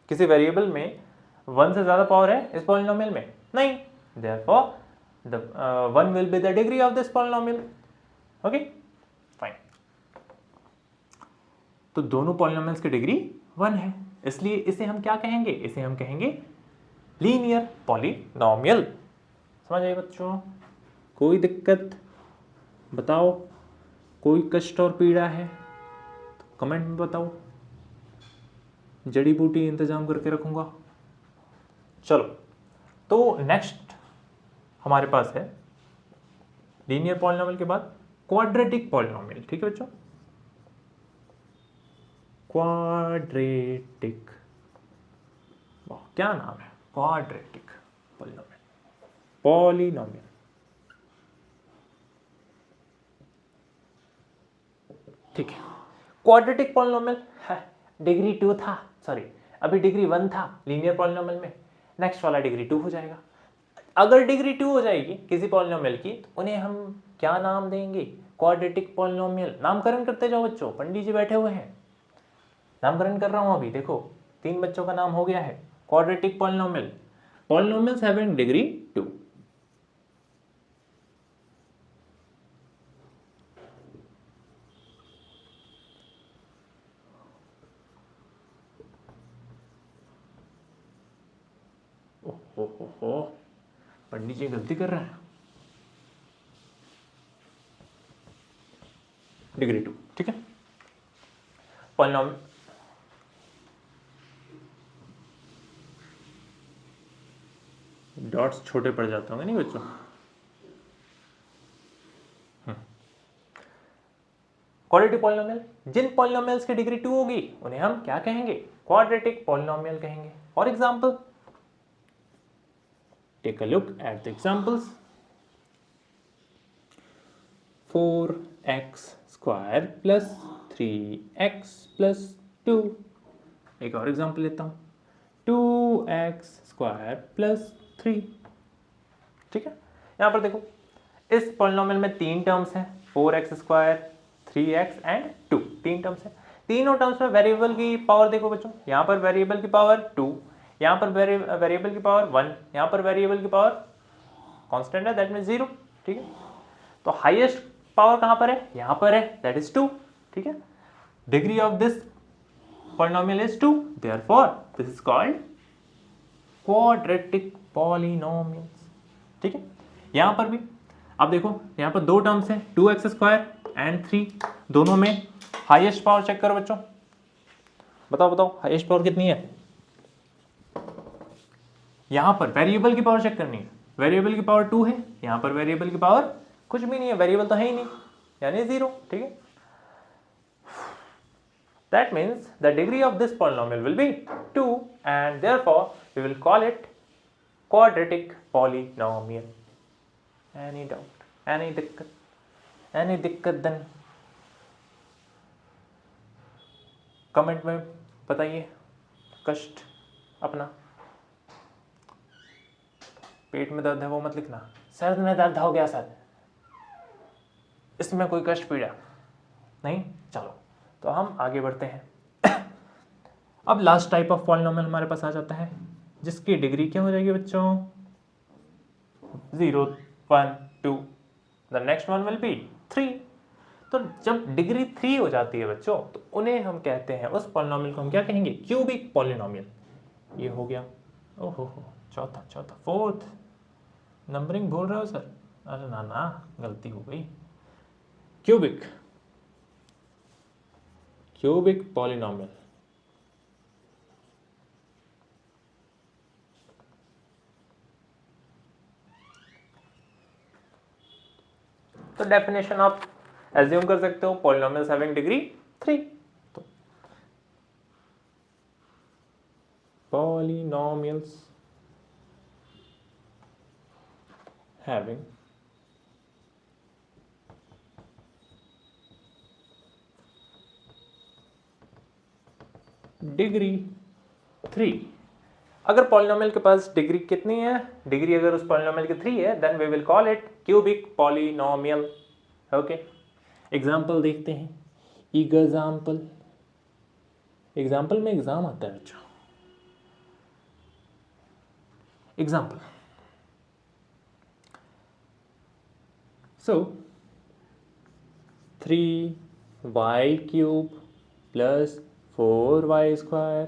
किसी वेरिएबल में 1 से ज़्यादा पावर है इस पॉलिनोमियल में? नहीं। Therefore the 1 will be the degree of this polynomial, okay fine। तो दोनों पॉलिनोमियल्स की डिग्री 1 है, इसलिए इसे हम क्या कहेंगे? इसे हम कहेंगे लीनियर पॉलिनोमियल। समझ आए बच्चों? कोई दिक्कत बताओ, कोई कष्ट और पीड़ा है तो कमेंट में बताओ, जड़ी बूटी इंतजाम करके रखूंगा। चलो, तो नेक्स्ट हमारे पास है लीनियर पॉलिनोमियल के बाद क्वाड्रेटिक पॉलिनोमियल, ठीक है बच्चों। क्वाड्रेटिक, क्या नाम है? Quadratic polynomial. ठीक है, क्वाड्रेटिक पॉलिनोमियल है, डिग्री 2 था, सॉरी अभी डिग्री 1 था लीनियर पॉलिनोमियल में, नेक्स्ट वाला डिग्री 2 हो जाएगा। अगर डिग्री 2 हो जाएगी किसी पॉलिनोमियल की तो उन्हें हम क्या नाम देंगे? Quadratic polynomial. नामकरण करते जाओ बच्चों, पंडित जी बैठे हुए हैं, नामकरण कर रहा हूं अभी। देखो 3 बच्चों का नाम हो गया है। Quadratic polynomial, polynomials having degree 2। ओहो, पंडित जी गलती कर रहे हैं। डिग्री 2, ठीक है। पॉलिनोमियल डॉट्स छोटे पड़ जाते होंगे नहीं बच्चों? क्वाड्रेटिक पॉलिनोमियल, जिन पॉलिनोमियल्स की डिग्री 2 होगी उन्हें हम क्या कहेंगे? क्वाड्रेटिक पॉलिनोमियल कहेंगे। For example take a look at the examples. 4x square plus 3x plus 2। एक और एग्जांपल लेता हूं, 2x स्क्वायर प्लस 3, ठीक है। यहां पर देखो इस पॉलिनोमियल में 3 टर्म्स हैं, 4x square, 3x and 2, 3 terms हैं। तीनों टर्म्स में वेरिएबल की पावर देखो बच्चों, यहाँ पर वेरिएबल की पावर 2, यहाँ पर वेरिएबल की पावर 1, यहाँ पर वेरिएबल की पावर कांस्टेंट है, दैट मीन 0, ठीक है। तो हाईएस्ट पावर कहाँ पर है? यहाँ पर है, दैट इज 2, ठीक है। Degree of this polynomial is 2, therefore this is called quadratic polynomials, ठीक है। यहाँ पर भी अब देखो, यहाँ पर 2 टर्म्स हैं, 2x स्क्वायर एंड 3, दोनों में हाईएस्ट पावर चेक करो बच्चों, बताओ हाईएस्ट पावर कितनी है? यहां पर वेरिएबल की पावर चेक करनी है, वेरिएबल की पावर 2 है, यहां पर वेरिएबल की पावर कुछ भी नहीं है, वेरिएबल तो है ही नहीं, यानी 0, ठीक है। That means the degree of this polynomial will be 2 and therefore we will call it quadratic polynomial. Any doubt? Any दिक्कत? Any दिक्कत then? कमेंट में बताइए कष्ट अपना। पेट में दर्द है वो मत लिखना, सर में दर्द हो गया सर, इसमें कोई कष्ट पीड़ा नहीं। चलो तो हम आगे बढ़ते हैं। अब लास्ट टाइप ऑफ पॉलिनोमियल हमारे पास आ जाता है जिसकी डिग्री क्या हो जाएगी बच्चों, 0, 1, 2, the next one will be 3। तो जब डिग्री 3 हो जाती है बच्चों तो उन्हें हम कहते हैं, उस पॉलिनोमियल को हम क्या कहेंगे, क्यूबिक पॉलिनोमियल। ये हो गया, ओहो हो, चौथा, फोर्थ नंबरिंग भूल रहे हो सर, अरे ना ना गलती हो गई, क्यूबिक पॉलिनोमियल। तो डेफिनेशन आप एज्यूम कर सकते हो, पॉलिनोमियल्स हैविंग डिग्री 3। तो पॉलिनोमियल्स हैविंग डिग्री 3। अगर पॉलिनोमियल के पास डिग्री कितनी है, डिग्री अगर उस पॉलिनोमियल की 3 है, then we will call it cubic polynomial. Okay, example देखते हैं। एग्जाम्पल में एग्जाम आता है अच्छा। Example, so 3y cube plus 4y square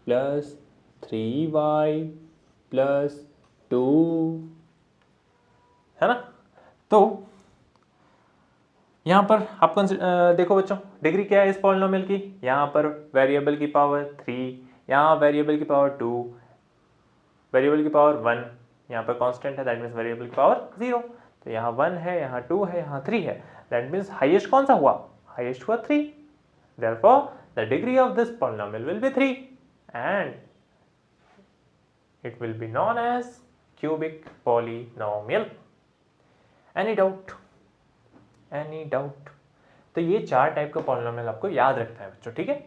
plus 3y plus 2, है ना। तो यहाँ पर आप देखो बच्चों, डिग्री क्या है इस पॉलिनोमियल की, यहाँ पर वेरिएबल की पावर 3, यहाँ वेरिएबल की पावर 2, वेरिएबल की पावर 1, यहाँ पर कांस्टेंट है, दैट मीन्स वेरिएबल की पावर 0। तो यहाँ 1 है, यहाँ 2 है, यहाँ 3 है, दैट मीन्स हाईएस्ट कौन सा हुआ, हाईएस्ट हुआ 3। therefore the degree of this polynomial will be 3 and it will be known as cubic polynomial. Any doubt? Any doubt? तो ये 4 टाइप का पॉलिनोमियल आपको याद रखना है बच्चों, ठीक है।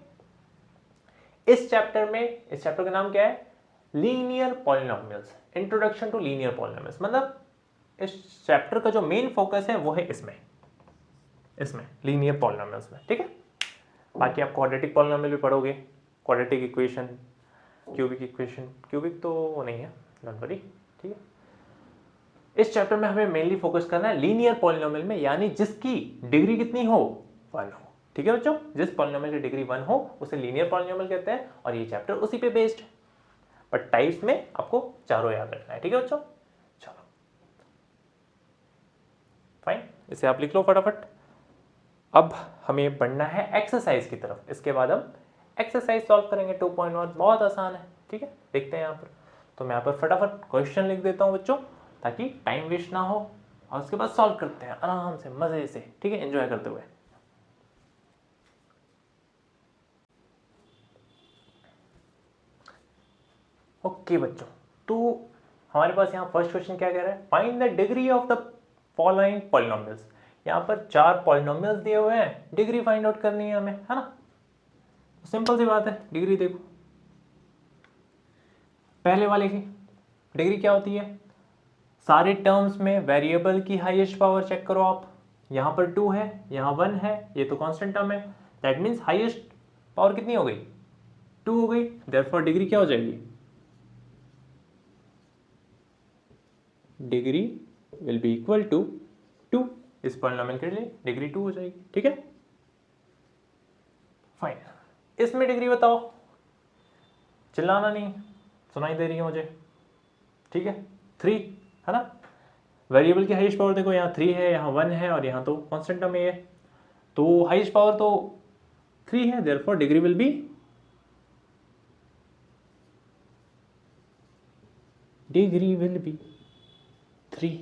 इस चैप्टर का नाम क्या है, linear polynomials, introduction to linear polynomials. मतलब इस चैप्टर का जो मेन फोकस है वो है इसमें लीनियर पॉलिनोमियल्स में, ठीक है। बाकी आप क्वाड्रेटिक पॉलिनोमियल भी पढ़ोगे, क्वाड्रेटिक इक्वेशन, क्यूबिक तो नहीं है, डोंट वरी, ठीक है। इस चैप्टर में हमें मेनली फोकस करना है लीनियर पॉलिनोमियल में, यानी जिसकी डिग्री कितनी हो, 1 हो, ठीक है बच्चों। जिस पॉलिनोमियल की डिग्री 1 हो उसे लीनियर पॉलिनोमियल कहते हैं, और ये चैप्टर उसी पे बेस्ड है। बट टाइप्स में आपको चारों याद रखना है, ठीक है बच्चों। चलो फाइन, इसे आप लिख लो फटाफट। अब हमें बढ़ना है एक्सरसाइज की तरफ, इसके बाद हम एक्सरसाइज सॉल्व करेंगे 2.1, बहुत आसान है, ठीक है। देखते हैं यहाँ पर, तो मैं यहाँ पर फटाफट क्वेश्चन लिख देता हूँ बच्चों ताकि टाइम वेस्ट ना हो, और उसके बाद सॉल्व करते हैं आराम से, मजे से, ठीक है, एंजॉय करते हुए। ओके बच्चों, तो हमारे पास यहाँ फर्स्ट क्वेश्चन क्या कह रहा है, find the degree of the following polynomials. यहाँ पर 4 पॉलिनोमियल्स दिए हुए हैं, डिग्री फाइंड आउट करनी है हमें, है ना। सिंपल सी बात है, डिग्री देखो, पहले वाले की डिग्री क्या होती है, सारे टर्म्स में वेरिएबल की हाईएस्ट पावर चेक करो आप। यहाँ पर 2 है, यहाँ 1 है, ये तो कांस्टेंट टर्म है, दैट मीन्स हाईएस्ट पावर कितनी हो गई, 2 हो गई। देयरफॉर डिग्री क्या हो जाएगी, degree will be equal to 2। इस पॉलिनोमियल के लिए डिग्री 2 हो जाएगी, ठीक है। फाइन, इसमें डिग्री बताओ, चिल्लाना नहीं, सुनाई दे रही है मुझे, ठीक है। 3 है ना, वेरिएबल की हाईएस्ट पावर देखो, यहाँ 3 है, यहाँ 1 है, और यहाँ तो कांस्टेंट टर्म है, तो हाईएस्ट पावर तो 3 है, therefore degree will B, degree will B 3।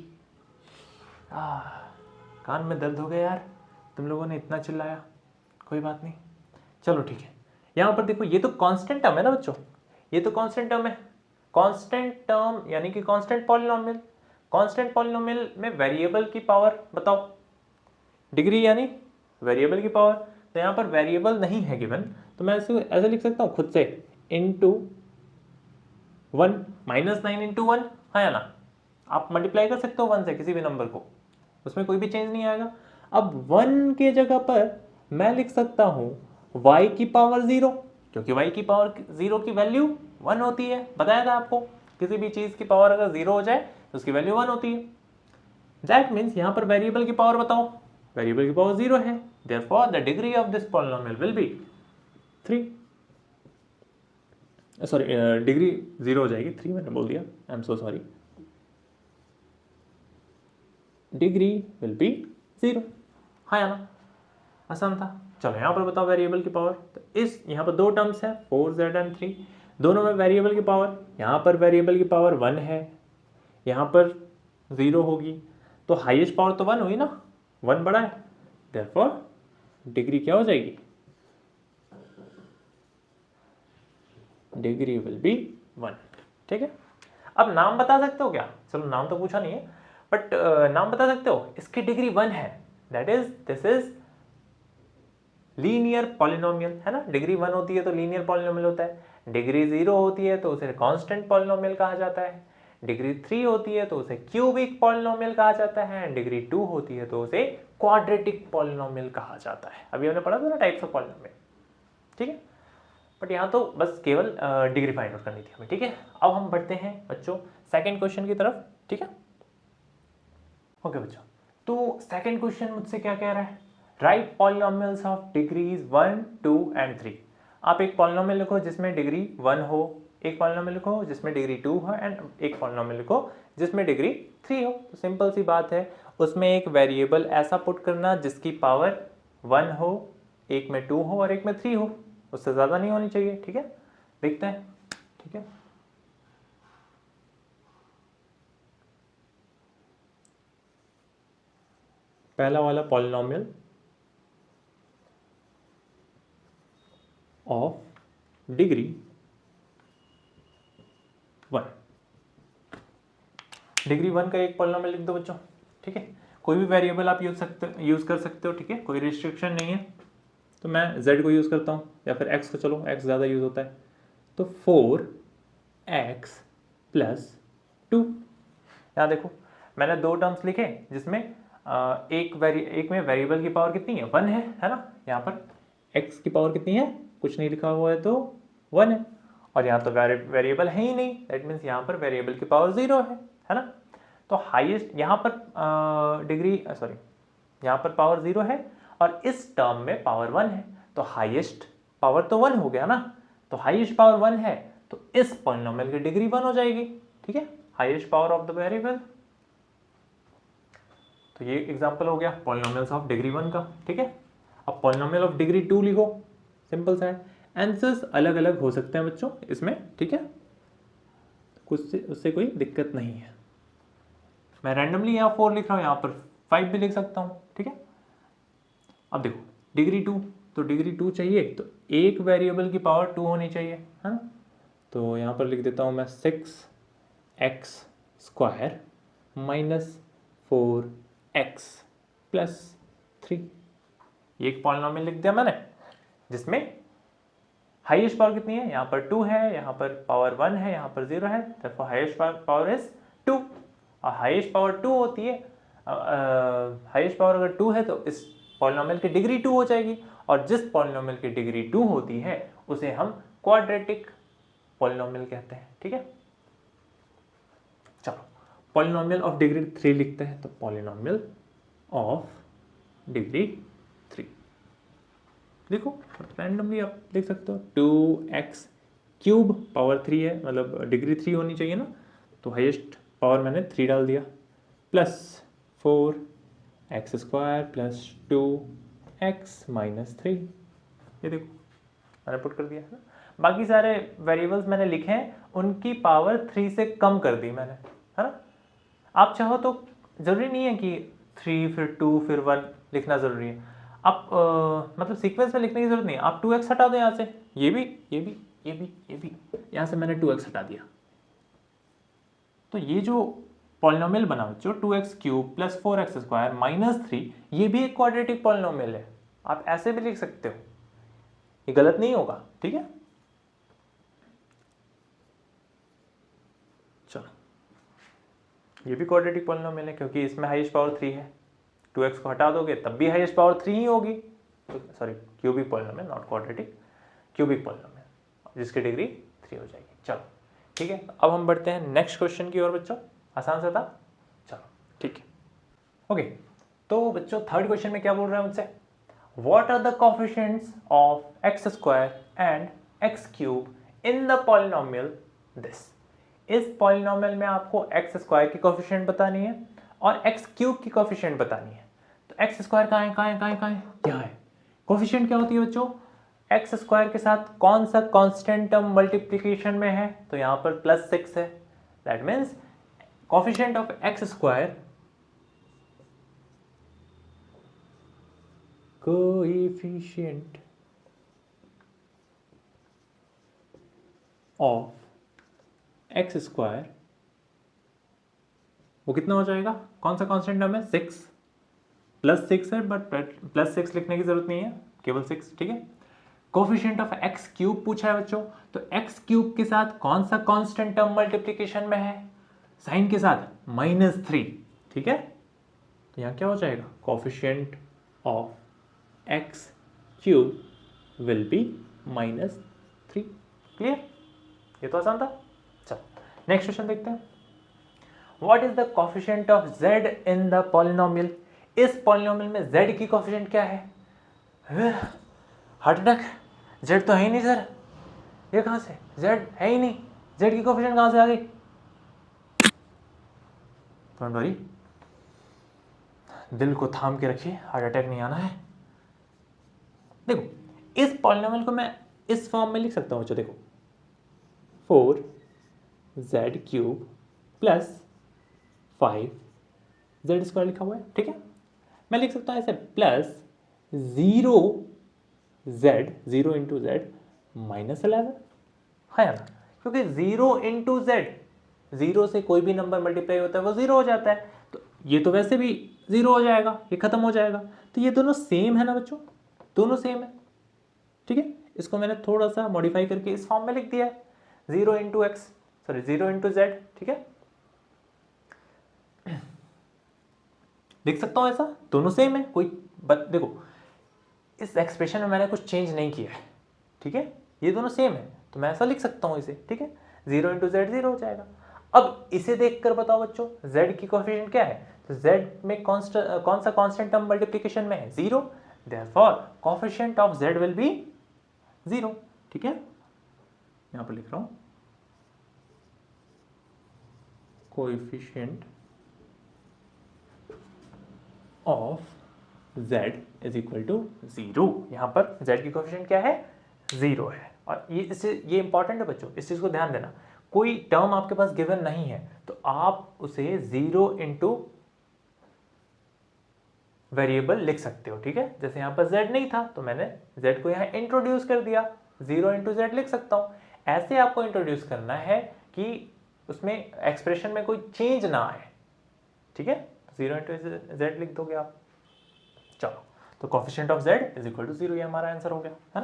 कान में दर्द हो गया यार, तुम लोगों ने इतना चिल्लाया। कोई बात नहीं, चलो ठीक है। यहाँ पर देखो ये तो कांस्टेंट टर्म है ना बच्चों, ये तो कांस्टेंट टर्म है। कांस्टेंट टर्म यानी कि कांस्टेंट पॉलिनोमियल। कांस्टेंट पॉलिनोमियल में वेरिएबल की पावर बताओ, डिग्री यानी वेरिएबल की पावर। तो यहाँ पर वेरिएबल नहीं है गिवन, तो मैं इसे ऐसे लिख सकता हूँ खुद से, इंटू 1 -9 इंटू 1, है या ना। आप मल्टीप्लाई कर सकते हो 1 से किसी भी नंबर को, उसमें कोई भी चेंज नहीं आएगा। अब 1 के जगह पर मैं लिख सकता हूँ y की पावर 0, क्योंकि y की पावर 0 की वैल्यू 1 होती है। बताया था आपको, किसी भी चीज़ की पावर अगर 0 हो जाए तो उसकी वैल्यू 1 होती है। दैट मीन्स यहाँ पर वेरिएबल की पावर बताओ, वेरिएबल की पावर 0 है, therefore the degree of this polynomial will be 3। Sorry, degree 0 हो जाएगी, 3 मैंने बोल दिया, I am so sorry. Degree will be 0, हाँ या ना, आसान था। चलो यहाँ पर बताओ वेरिएबल की पावर। तो इस यहाँ पर दो टर्म्स है 4z एंड 3, दोनों में वेरिएबल की पावर, यहाँ पर वेरिएबल की पावर 1 है, यहाँ पर 0 होगी, तो हाईएस्ट पावर तो 1 हुई ना, 1 बड़ा है, देयरफॉर डिग्री क्या हो जाएगी, डिग्री विल बी 1। ठीक है। अब नाम बता सकते हो क्या, चलो नाम तो पूछा नहीं है, बट नाम बता सकते हो, इसकी डिग्री 1 है, that is this is linear polynomial, है ना। डिग्री 1 होती है तो लीनियर पॉलिनोमियल होता है, डिग्री 0 होती है तो उसे कांस्टेंट पॉलिनोमियल कहा जाता है, डिग्री 3 होती है तो उसे क्यूबिक पॉलिनोमियल कहा जाता है, डिग्री 2 होती है तो उसे क्वाड्रेटिक पॉलिनोमियल कहा जाता है। अभी हमने पढ़ा था ना टाइप्स ऑफ पॉलिनोमियल, ठीक है। बट यहाँ तो बस केवल डिग्री फाइंड आउट करनी थी हमें, ठीक है। अब हम बढ़ते हैं बच्चों सेकंड क्वेश्चन की तरफ, ठीक है। ओके बच्चों, तो सेकंड क्वेश्चन मुझसे क्या कह रहा है, right polynomials of degrees 1, 2 and 3। आप एक पॉलिनोमियल लिखो जिसमें डिग्री 1 हो, एक पॉलिनोमियल लिखो जिसमें डिग्री 2 हो, एंड एक पॉलिनोमियल लिखो जिसमें डिग्री 3 हो। तो सिंपल सी बात है, उसमें एक वेरिएबल ऐसा पुट करना जिसकी पावर 1 हो, एक में 2 हो और एक में 3 हो, उससे ज़्यादा नहीं होनी चाहिए, ठीक है। देखते हैं, ठीक है। पहला वाला पॉलिनोमियल ऑफ डिग्री 1, डिग्री 1 का एक पॉलिनोमियल लिख दो बच्चों, ठीक है। कोई भी वेरिएबल आप यूज कर सकते हो, ठीक है, कोई रिस्ट्रिक्शन नहीं है। तो मैं z को यूज़ करता हूँ या फिर x को, चलो x ज़्यादा यूज़ होता है, तो 4x प्लस 2। यहाँ देखो मैंने दो टर्म्स लिखे जिसमें एक में वेरिएबल की पावर कितनी है, 1 है ना। यहाँ पर x की पावर कितनी है, कुछ नहीं लिखा हुआ है तो 1 है, और यहाँ तो वेरिएबल है ही नहीं, दैट मीन्स यहाँ पर वेरिएबल की पावर 0 है ना। तो हाईएस्ट यहाँ पर डिग्री सॉरी यहाँ पर पावर 0 है और इस टर्म में पावर 1 है, तो हाईएस्ट पावर तो 1 हो गया ना। तो हाईएस्ट पावर 1 है तो इस पॉलिनोमियल की डिग्री 1 हो जाएगी, ठीक है, highest power of the variable. तो ये एग्जांपल हो गया पॉलिनोमियल्स ऑफ डिग्री 1 का, ठीक है। अब पॉलिनोमियल ऑफ डिग्री 2 लिखो, सिंपल सा है। आंसर्स अलग अलग हो सकते हैं बच्चों इसमें, ठीक है, कुछ से उससे कोई दिक्कत नहीं है। मैं रैंडमली यहाँ 4 लिख रहा हूँ, यहाँ पर 5 भी लिख सकता हूँ, ठीक है। अब देखो डिग्री 2, तो डिग्री 2 चाहिए तो एक वेरिएबल की पावर 2 होनी चाहिए, है ना। तो यहाँ पर लिख देता हूँ मैं 6x square minus 4x plus 3। ये एक पॉलिनोमियल लिख दिया मैंने जिसमें हाईएस्ट पावर कितनी है, यहाँ पर 2 है, यहाँ पर पावर 1 है, यहाँ पर 0 है, तो हाईएस्ट पावर इज 2। और हाईएस्ट पावर 2 होती है, हाईएस्ट पावर अगर 2 है तो इस पॉलिनोमियल की डिग्री 2 हो जाएगी, और जिस पॉलिनोमियल की डिग्री 2 होती है उसे हम क्वाड्रेटिक पॉलिनोमियल कहते हैं, ठीक है। चलो पॉलिनोमियल ऑफ डिग्री 3 लिखते हैं, तो पॉलिनोमियल ऑफ डिग्री 3 देखो रैंडमली आप देख सकते हो, 2x क्यूब पावर 3 है, मतलब डिग्री 3 होनी चाहिए ना, तो हाईएस्ट पावर मैंने 3 डाल दिया, plus 4x square plus 2x minus 3। ये देखो मैंने पुट कर दिया है ना। बाकी सारे वेरिएबल्स मैंने लिखे हैं, उनकी पावर 3 से कम कर दी मैंने, है ना। आप चाहो तो जरूरी नहीं है कि 3 फिर 2 फिर 1 लिखना ज़रूरी है। आप मतलब सीक्वेंस में लिखने की ज़रूरत नहीं है, आप 2x हटा दो यहाँ से, ये भी ये भी ये भी ये भी, यहाँ से मैंने 2x हटा दिया। तो ये जो पॉलिनोमियल बना बच्चों 2x cube plus 4x square minus 3, ये भी एक क्वाड्रेटिक पॉलिनोमियल है। आप ऐसे भी लिख सकते हो, ये गलत नहीं होगा, ठीक है। चलो ये भी क्वाड्रेटिक पॉलिनोमियल है क्योंकि इसमें हाईएस्ट पावर 3 है। 2x को हटा दोगे तब भी हाईएस्ट पावर 3 ही होगी। Sorry cubic polynomial, not quadratic, cubic polynomial जिसकी डिग्री 3 हो जाएगी। चलो ठीक है, अब हम बढ़ते हैं नेक्स्ट क्वेश्चन की ओर बच्चों। आसान सा था, चलो ठीक है। ओके, तो बच्चों थर्ड क्वेश्चन में क्या बोल रहा है मुझसे, what are the coefficients of x square and x cube in the polynomial this. इस पॉलिनोमियल में आपको एक्स स्क्वायर की कोएफिशिएंट बतानी है और एक्स क्यूब की कोएफिशिएंट बतानी है। तो एक्स स्क्वायर कहाँ है, कहाँ है, कहाँ है, कहाँ है, यहाँ है। कोएफिशिएंट क्या होती है बच्चों, एक्स स्क्वायर के साथ कौन सा कांस्टेंट टर्म मल्टीप्लिकेशन में है, तो यहाँ पर +6 है। That means coefficient of x square, coefficient of x square वो कितना हो जाएगा, कौन सा कांस्टेंट टर्म है, 6 +6 है, बट +6 लिखने की जरूरत नहीं है, केवल 6, ठीक है। कोएफिशिएंट ऑफ एक्स क्यूब पूछा है बच्चों, तो एक्स क्यूब के साथ कौन सा कांस्टेंट टर्म मल्टीप्लिकेशन में है, साइन के साथ -3, ठीक है। तो यहाँ क्या हो जाएगा, coefficient of x cube will be -3। Clear, ये तो आसान था। चलो नेक्स्ट क्वेश्चन देखते हैं। What is the coefficient of z in the polynomial. इस पॉलिनोमियल में z की कोएफिशिएंट क्या है, हार्ट अटैक, z तो है ही नहीं सर, ये कहां से, z है ही नहीं, z की कोएफिशिएंट कहां से आ गई। डोंट वरी, दिल को थाम के रखिए, हार्ट अटैक नहीं आना है। देखो इस पॉलिनोमियल को मैं इस फॉर्म में लिख सकता हूं, देखो 4z cube plus 5z square लिखा हुआ है, ठीक है। मैं लिख सकता हूं ऐसे प्लस 0 इंटू जेड -11, है ना, क्योंकि 0 इंटू जेड, 0 से कोई भी नंबर मल्टीप्लाई होता है वो 0 हो जाता है, तो ये तो वैसे भी 0 हो जाएगा, ये खत्म हो जाएगा। तो ये दोनों सेम है ना बच्चों, दोनों सेम है, ठीक है। इसको मैंने थोड़ा सा मॉडिफाई करके इस फॉर्म में लिख दिया है, 0 into x, sorry 0 into Z, ठीक है। लिख सकता हूं ऐसा, दोनों सेम है, कोई देखो इस एक्सप्रेशन में मैंने कुछ चेंज नहीं किया है, ठीक है, ये दोनों सेम है, तो मैं ऐसा लिख सकता हूं इसे, ठीक है। 0 इंटू जेड 0 हो जाएगा। अब इसे देखकर बताओ बच्चों z की कोएफिशिएंट क्या है, तो z में कौन सा कांस्टेंट टर्म मल्टीप्लिकेशन में है, 0, therefore coefficient of z will be 0, ठीक है। यहां पर लिख रहा हूं coefficient of z is equal to 0। यहां पर z की कोएफिशिएंट क्या है, 0 है। और ये इंपॉर्टेंट है बच्चों, इस चीज को ध्यान देना, कोई टर्म आपके पास गिवन नहीं है तो आप उसे 0 इंटू वेरिएबल लिख सकते हो, ठीक है। जैसे यहां पर z नहीं था तो मैंने z को यहां इंट्रोड्यूस कर दिया, 0 इंटू जेड लिख सकता हूं। ऐसे आपको इंट्रोड्यूस करना है कि उसमें एक्सप्रेशन में कोई चेंज ना आए, ठीक है। 0 इंटू जेड लिख दोगे आप। चलो तो coefficient of z is equal to 0, ये हमारा आंसर हो गया, है ना।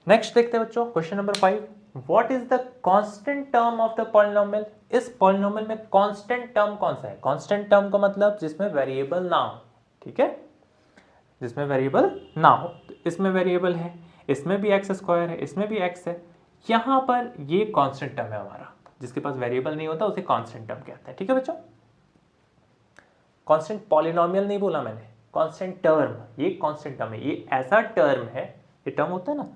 नेक्स्ट देखते हैं बच्चों question number 5। What is the constant term of the polynomial. इस पॉलिनोमियल में कांस्टेंट टर्म कौन सा है, कांस्टेंट टर्म का मतलब जिसमें वेरिएबल ना हो, ठीक है, जिसमें वेरिएबल ना हो। तो इसमें वेरिएबल है, इसमें भी एक्स स्क्वायर है, इसमें भी एक्स है, यहां पर ये कांस्टेंट टर्म है हमारा। जिसके पास वेरिएबल नहीं होता उसे कांस्टेंट टर्म कहते हैं, ठीक है बच्चों। कांस्टेंट पॉलिनोमियल नहीं बोला मैंने, कांस्टेंट टर्म, ये कांस्टेंट टर्म है, ये ऐसा टर्म है, ये टर्म होता है ना,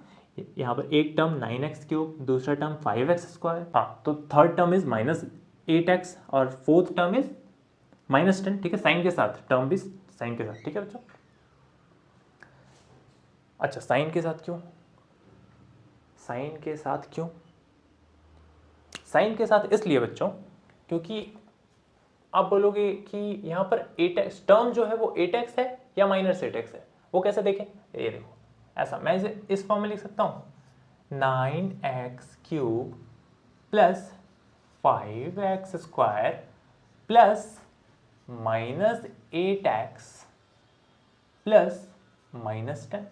यहाँ पर एक टर्म 9x क्यूब, दूसरा टर्म 5x स्क्वायर, हाँ, तो थर्ड टर्म इज -8x और फोर्थ टर्म इज -10, ठीक है, साइन के साथ, टर्म भी साइन के साथ, ठीक है बच्चों। अच्छा साइन के साथ क्यों, साइन के साथ क्यों, साइन के साथ इसलिए बच्चों क्योंकि आप बोलोगे कि यहाँ पर 8x टर्म जो है वो 8x है या -8x है, वो कैसे देखें? ये देखो ऐसा, मैं इसे इस फॉर्म में लिख सकता हूँ 9x³ plus 5x² plus -8x plus -10।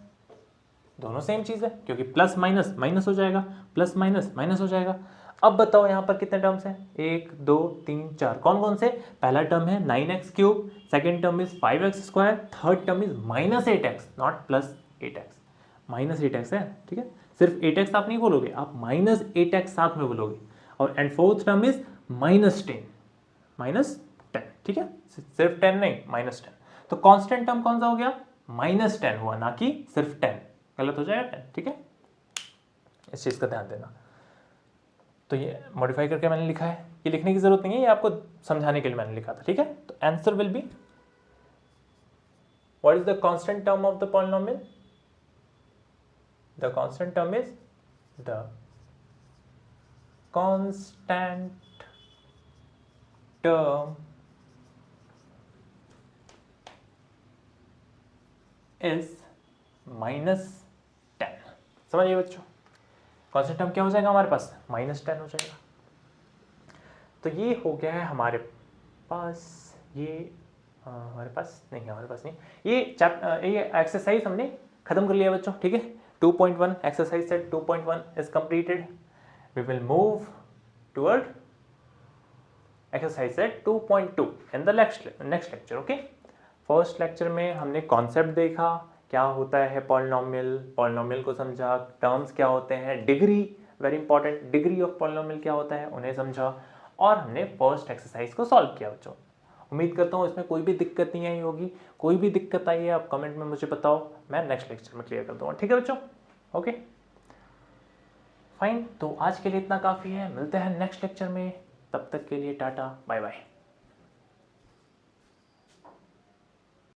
दोनों सेम चीज़ है क्योंकि प्लस माइनस माइनस हो जाएगा, प्लस माइनस माइनस हो जाएगा। अब बताओ यहाँ पर कितने टर्म्स हैं? 1 2 3 4। कौन कौन से? पहला टर्म है 9x³, second term is 5x², third term is -8x, not +8x, -8x है, ठीक है। सिर्फ 8x आप नहीं बोलोगे, आप -8x साथ में बोलोगे। और एंड फोर्थ टर्म इज -10, ठीक है, सिर्फ 10 नहीं, -10। तो कांस्टेंट टर्म कौन सा हो गया? -10 हुआ, ना कि सिर्फ 10। गलत हो जाएगा 10, ठीक है, इस चीज़ का ध्यान देना। तो ये मॉडिफाई करके मैंने लिखा है, ये लिखने की जरूरत नहीं है, ये आपको समझाने के लिए मैंने लिखा था, ठीक है। तो answer will be, what is the constant term of the polynomial? The constant term is the constant term is -10। समझिए बच्चों, कांस्टेंट टर्म क्या हो जाएगा हमारे पास? -10 हो जाएगा। तो ये हो गया है हमारे पास, ये हमारे पास नहीं, ये एक्सरसाइज हमने खत्म कर लिया बच्चों, ठीक है। 2.1 exercise set 2.1 is completed. We will move toward exercise set 2.2 in the next lecture, okay. First lecture में हमने कॉन्सेप्ट देखा, क्या होता है पॉलिनोमियल को समझा, टर्म्स क्या होते हैं, degree very important, degree of polynomial क्या होता है उन्हें समझा, और हमने फर्स्ट एक्सरसाइज को सॉल्व किया बच्चों। उम्मीद करता हूँ इसमें कोई भी दिक्कत नहीं आई होगी। कोई भी दिक्कत आई है आप कमेंट में मुझे बताओ, मैं नेक्स्ट लेक्चर में क्लियर कर दूंगा, ठीक है बच्चों, ओके फाइन। तो आज के लिए इतना काफ़ी है, मिलते हैं नेक्स्ट लेक्चर में, तब तक के लिए टाटा बाय बाय।